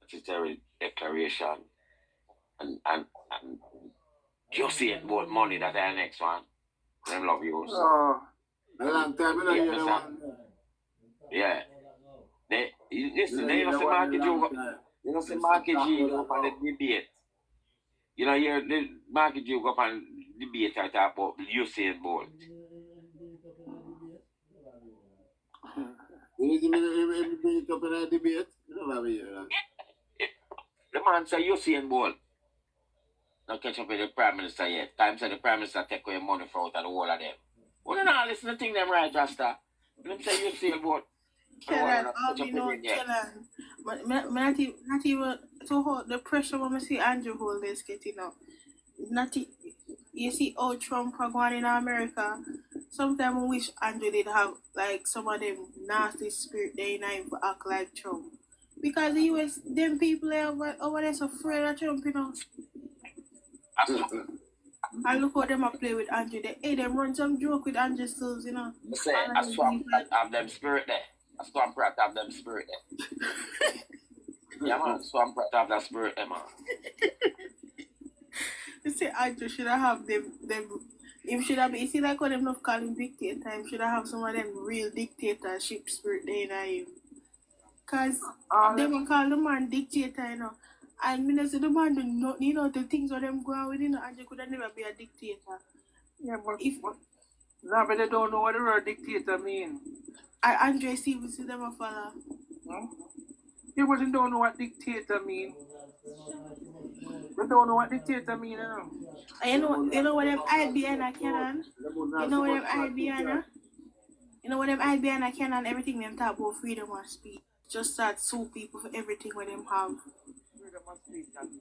Statutory declaration. And you see it about money that are the next one. Them love you. Oh. A long time you hear the one. Yeah. Listen, they don't say market you. You know, say market G go up on the debate. You know, hear the market G go up on debate I talk about Usain Bolt. You bring it up in a debate? You never hear that. The man say Usain Bolt. Not catch up with the Prime Minister yet. Time say the Prime Minister take away money for out of the whole of them. Well, no, listen to thing them right, Rasta. Them say Usain Bolt. Kenan, Kenan. But not even to hold the pressure when I see Andrew hold this getting up. You see how Trump are going in America. Sometimes I wish Andrew did have like some of them nasty spirit they not even act like Trump. Because the US them people over there so afraid of Trump, you know. And look how them a play with Andrew. Them run some joke with Andrew Stills, you know. I say I swamp have them spirit there. I swamp rat have them spirit there. Yeah, man, swamp rat have that spirit there, man. You say Andrew should have them him should have, you see like when them not call him dictator, him should have some of them real dictatorship spirit there in him. Cause they will call the man dictator, you know. And me say the man do not, you know, the things that them go on with, you know, Andrew could never be a dictator. Yeah, but they don't know what the word dictator mean. Andre Stevens see them a follow. Yeah, but they don't know what dictator mean. They don't know what dictator mean, you know. You know what them IBN Kenan? You know what them IBN? You know what them IBN Kenan? Everything them talk about freedom of speech. Just start sue people for everything what them have.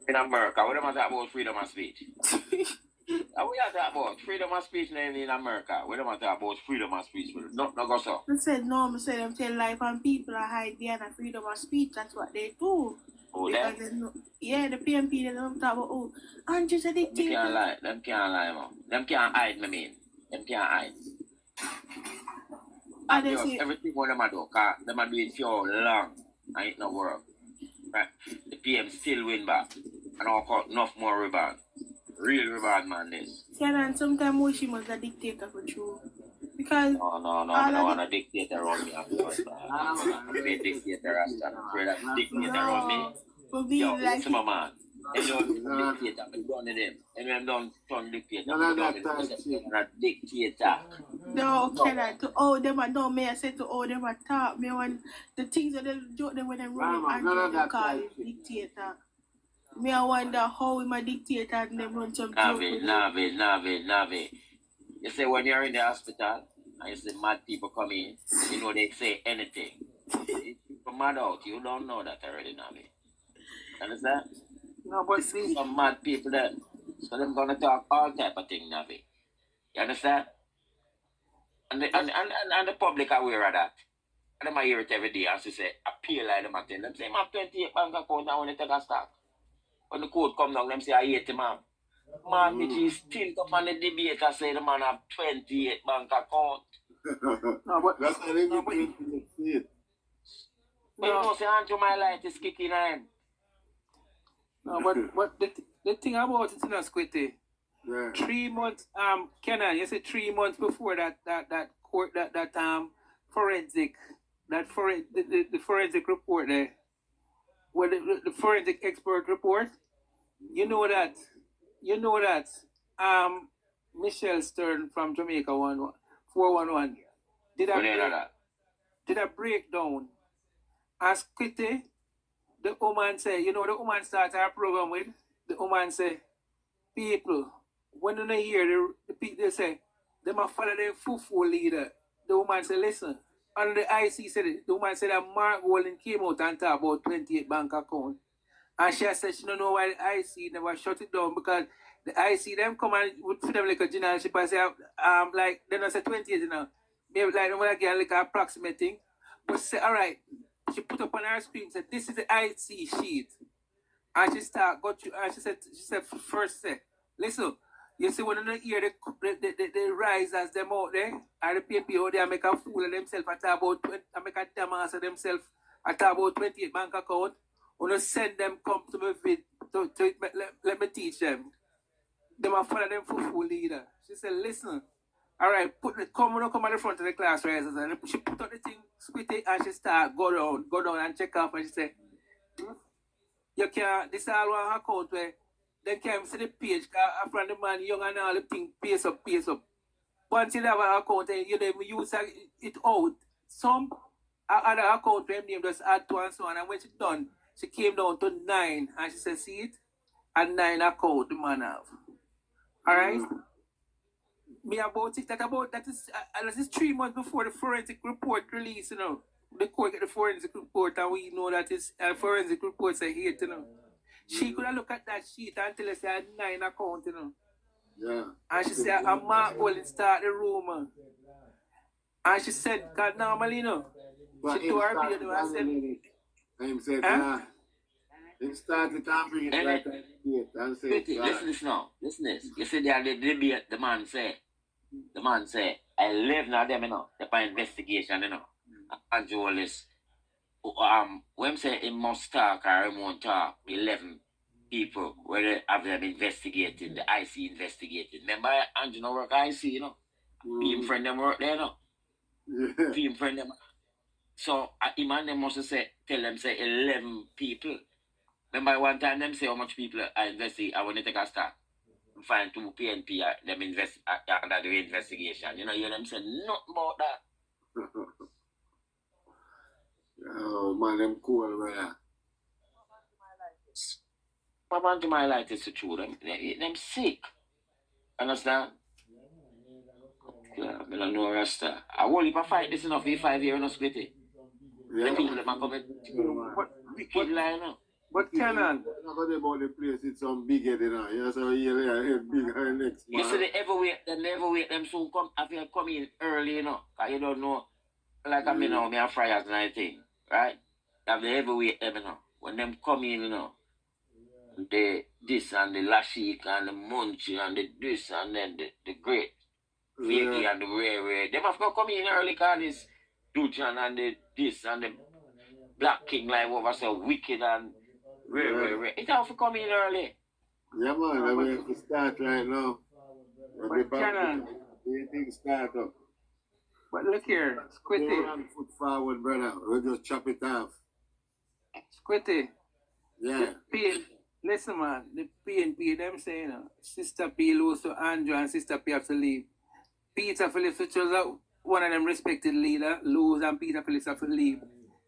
In America, what am I talking about freedom of speech? What we are talking about freedom of speech in America. What am I talking about freedom of speech? No go so. I said no, I said them tell life and people are hide behind freedom of speech. That's what they do. Oh, because yeah, the PMP they don't talk about Andrew's a dictator. Them can't lie, man. Them can't hide, me mean. Them can't hide. Honestly, everything what them a do, cause them a do it for long and it no work. Right? The PM still win back. And I'll cut enough more rebound. Real rebound man this. Kenan, sometimes wish he was a dictator for true. Because No, I don't want a dictator around me. I'm sorry, I'm a dictator. I'm afraid of dictator around me. for being Yo, like listen, my man. And don't dictator, I'm done with them. And when I'm done turn dictator, I'm done with them. I'm a dictator. no, Kenan, to owe them and no me I said to owe them a talk. Me when the things that they joke them when they run up and they call him dictator. Me I wonder how him a dictator and them run some joke with him. Nave. You say when you're in the hospital and you see mad people come in, you know they say anything. If you're mad out, you don't know that already, Nave. Understand? No, but see, Some mad people there. So they're gonna talk all type of things, Nave. You understand? And the public are aware of that. And them I hear it every day as you say, appeal like them at them. Them say, I have 28 bank account and when they take a stock. When the code come down, them say I 80 man. Man, which is still come on the debate and say the man have 28 bank account. no, but That's how they no, get but paid to see it. But you know, say Andrew my light is kicking in. no, but the thing about it in a squitty. Yeah. 3 months, Kenan, you said 3 months before that court that forensic the forensic report there, where the forensic expert report, you know that Michelle Stern from Jamaica 411 did When you know a that? did a breakdown as quickly. The woman say, you know, the woman starts our program with the woman say, people, when they hear the people they say, they must follow their fufu leader. The woman say, listen. And the IC said it. The woman said that Mark Wallen came out and talked about 28 bank account. And she said she don't know why the IC never shut it down because the IC them come and would put them like a generalship and say, like, they don't say 28, you know. Maybe like, they want to get like an approximate thing. But say, all right, she put up on her screen, said, this is the IC sheet. And she start, got you, and she said, first say, listen, you see when you hear the rise as them out there, and the people out there make a fool of themselves, I talk about 20, I make a dumbass of themselves, I talk about 28 bank account, when you send them come to me with, let me teach them. They must follow them for fool leader. She said, listen, all right, come at the front of the class, right? And she put out the thing, squid it, and she start, go down and check off, and she said, you can't, this all one account where they can't see the page, because after the man young and all the thing, pace up. Once you have an account and you never use it out, some other account where name just add to and so on, and when she done, she came down to 9, and she said, see it? And 9 account the man have. Alright? Me about it, that is 3 months before the forensic report release, you know. The court get the forensic report and we know that it's forensic reports are here, you know. She could have looked at that sheet and tell us she had 9 account, you know. Yeah. And she said, a Mark will start the rumor. And she said, because normally, you know, But she told her video and said, him said, huh? Him started to bring it like that and say, Listen now. Listen this. You see there the debate, the man say, I live now them, you know, the investigation, you know. And Jolis, when say he must talk or he won't talk, 11 people where they have them investigating, the IC investigating. Remember, Andrew no work IC, you know. Him friend them work there, you know. Yeah. Him friend them. So, him and them must say, tell them, say, 11 people. Remember one time them say how much people are investing, I want to take a start. Find 2 PNP, them invest under the investigation. You know, you them say nothing about that. Oh man, them cool, man. What about to my light is the truth. Them sick. Understand? Yeah, I don't know Rasta. I will if I fight this enough for 5 years, no split it. Yeah. The people that come wicked line now. But Kenan, I'm not going about the place, it's some big head, you know. You know, so head big and next man. You see, they never wait them soon come, if you come in early, you know, because you don't know, like I'm, you know, me and Friars and everything, right? Have they ever wait them, you know, when them come in, you know, the this and the Lashik and the Munchie and the this and then the great. Fakey and the Ray. Them have to come in early because this Duchan and the this and the Black King live over so wicked and Ray. It have to come in early. Yeah, man, I mean, to start right now. But Canon. Everything start up. But look here, Squitty. One foot forward, brother. We'll just chop it off. Squitty. Yeah. Listen, man, the PNP, them saying, Sister P lose to Andrew and Sister P have to leave. Peter Phillips, which was one of them respected leader, lose and Peter Phillips have to leave.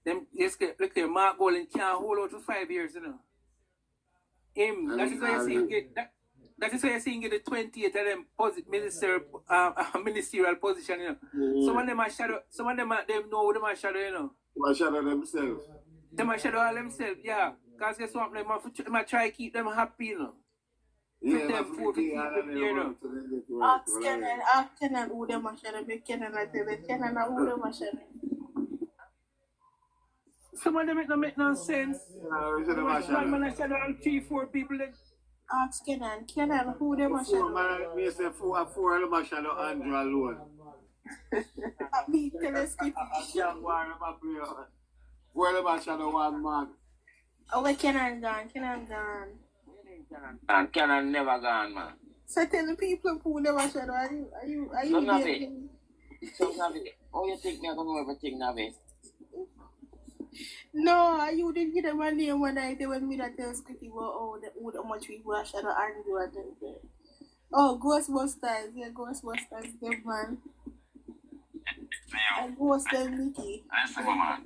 Them, look here, Mark Golden can't hold out for 5 years, you know. Him, that is why you're seeing that is why you're seeing the 28 of them ministerial position, you know. Some of them are shadow, some of them know them are shadow, you know. They shadow themselves. Them are shadow all themselves, yeah. Because guess what, they might try to keep them happy, you know. Yeah, them food to keep them, you know. Ask Kenan who them are shadow, but Kenan I tell you, Kenan who them are shadow. Some of them don't make no sense. Man, I shadow all 3-4 people that. Ask Kenan who them are shadow. Me say four of them are shadow Andrew alone. Me tell us Four of them are shadow one man. Oh, where Kenan gone? And Canon never gone, man. So tell the people who them are shadow. Are you So Navi. Oh, you think me I gonna know everything, Navi? No, you didn't get them a name one night when me that tell Squitty about how much people are shadow Andrew and them. Oh, Ghostbusters, them man. And Ghost them Mickey. Listen, man,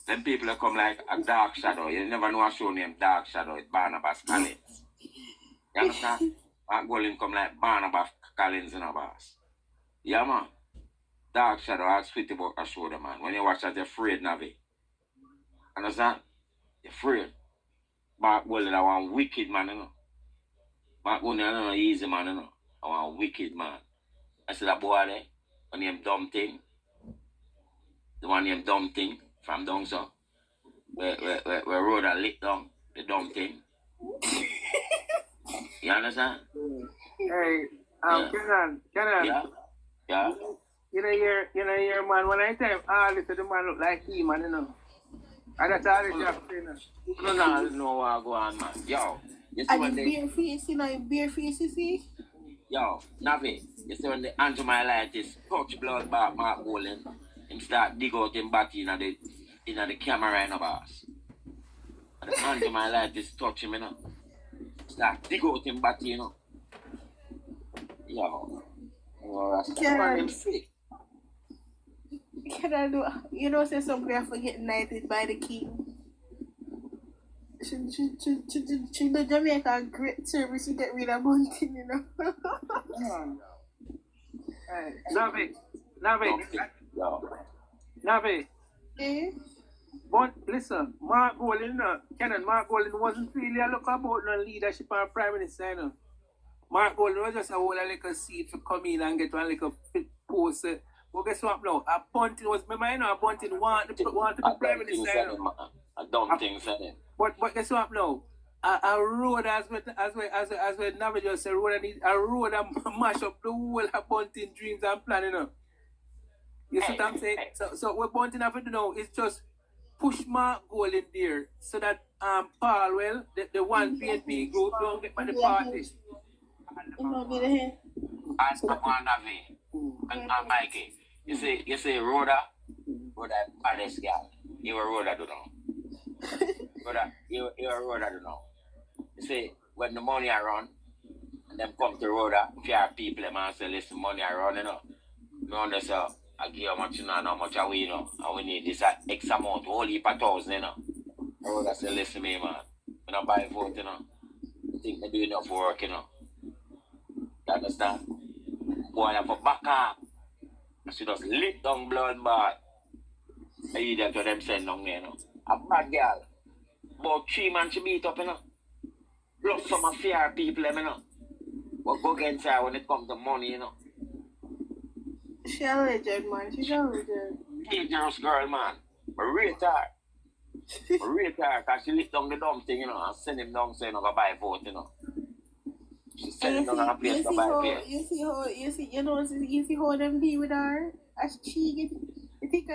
them people come like a dark shadow. You never know a show named Dark Shadow. It's Barnabas Collins. You understand? Mark Golden come like Barnabas Collins in a boss. Yeah, man. Dark Shadow, I'll speak about a show, man. When you watch that, you're afraid, Navi. Understand? You're afraid. Mark Golden, I want wicked man, you know. Mark Golden, I don't know easy man, you know. I want wicked man. I see that boy there, one name Dumb Thing. The one named Dumb Thing from down so. Where road a lick down, the Dumb Thing. You understand? Hey, Kenan. Yeah. You know, man, when I tell him, the man look like he, man, you know. And that's all it have to say, No know what go on, man. Yo, you see and when bare face, you see? Yo, Navi, you see when the anti-myelitis touch blood back Mark Golden, him start dig out him body in the camera in the boss. And the anti-myelitis touch him, you know. Start dig out him body, you know. Yo. Can I do? You know, say somebody are getting knighted by the king. Should the Jamaica great service to get rid of Bunting, you know? Navi. Eh? But listen, Mark Golden wasn't really a look about no leadership or prime minister, you know. Mark Golden was just a whole little seat to come in and get one little post. But guess what now? A Bunting was, remember, you know, a Bunting want to be prime minister, you know. A dumb thing said it. But guess what now? A road as well Navi just said, a road and mash up the whole of Bunting dreams and plan, you know. You see what I'm saying? So what Bunting have to do now is just push Mark Golden there so that Paul, well, the one PNP group don't get by the party. As for one Navi and Mikey, you say Rhoda baddest girl. You a Rhoda do now. Brother, you a Rhoda do now. You see, when the money I run, and them come to Rhoda, fair people, them and say, listen, money I run, you know. Me understand, I give how much you know and how much we know. And we need this X amount, whole heap of $1,000, you know. Rhoda say, listen me, man. When I buy vote, you know. I think they do enough work, you know. You understand? Boy, I have a back up. She just lick down blood bath. I eat that to them send down there, you know. A bad girl. About 3 months she beat up, you know. Plus some of fair people, you know. But go against her when it comes to money, you know. She's a legend, man. She's a legend. Dangerous girl, man. But rate her. Because she licked down the dumb thing, you know, and send him down saying, I'm going to buy vote, you know. She's And selling on her place to buy place. you see how them deal with her? As she get, you think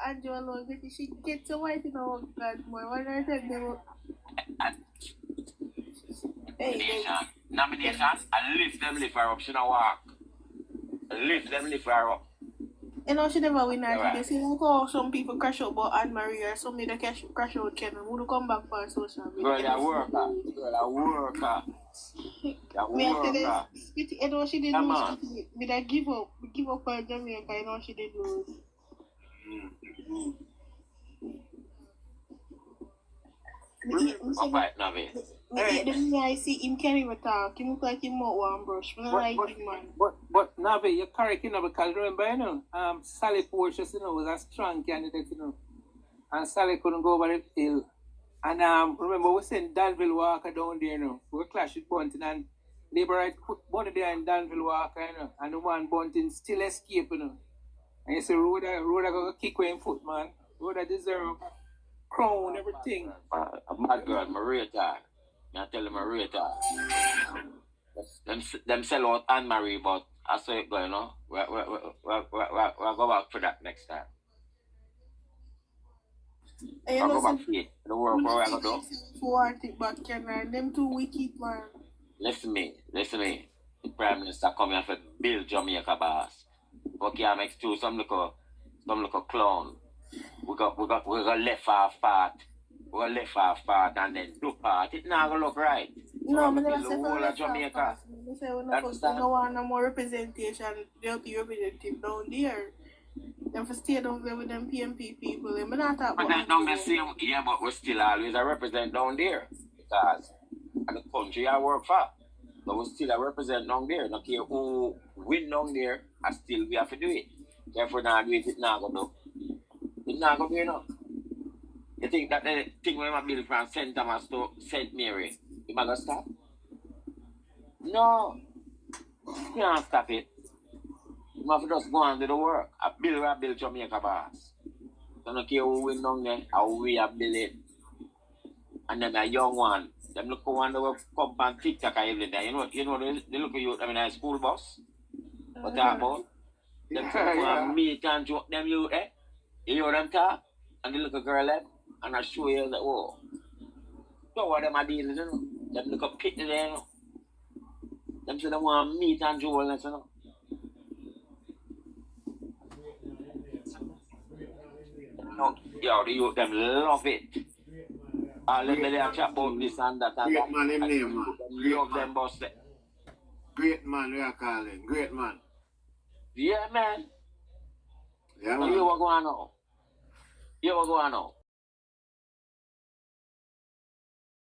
Andrew alone, she gets a wife, God, more. What I tell them? Nomination, and lift her up. She don't walk. Lift her up. She never win her. Right. They say like, oh, some people crash out about Anne Marie or some that crash out Kevin. Who come back for social media? Girl, a worker. She did lose. Did I give up on Jamaica? She did lose. I see him can't even talk. He look like him out one brush. But Navi, you're correct, because remember, Sally Portia, was a strong candidate, and Sally couldn't go over the hill. And remember, we sent Danville Walker down there, we clashed with Bunting, and Labour Right put Bunting there in Danville Walker, and the one Bunting still escaped, And you say, Rhoda got a kick with him foot, man. Rhoda deserve crown, everything. A mad girl, Maria talk. I tell them Maria talk. Them sell out Anne Marie, but I saw it going, We'll go back for that next time. We'll go back for it. The work where we're going to do. Them too wicked, man. Listen me. The Prime Minister come here for build Jamaica boss. Okay, I make too some little clown. We got left half part. We got left half part and then do part. It not gonna look right. No, I never say for left Jamaica. I say we don't want no more representation. They'll be representative down there. Them for stay down there with them PMP people. But not talk about down the same. Yeah, but we still always a represent down there because the country I work for. But we still a represent down there. Not care who win down there, and still we have to do it. Therefore, not do it, it's not gonna do. It's not gonna be enough. You think that the thing when I build from St. Thomas to St. Mary, you gonna stop? No. You can't stop it. You have to just go on to the work. I build Jamaica boss. So don't care who win down there, how we have built it. And then a young one, them look one that will come on TikTok every day. You know they look at you, a school bus. What talk about? Them come meet and joke them you, You hear them talk? And the little girl left, and I show you that, oh. So what them are dealing, Them look up pity there, Them say they want meat and jewels, Yo, the youth, them love it. Let me chat about this and that. Great man, him name, man. Love them, boss. Great man, we are calling. Great man. Yeah, man. Yeah, man. You what going on?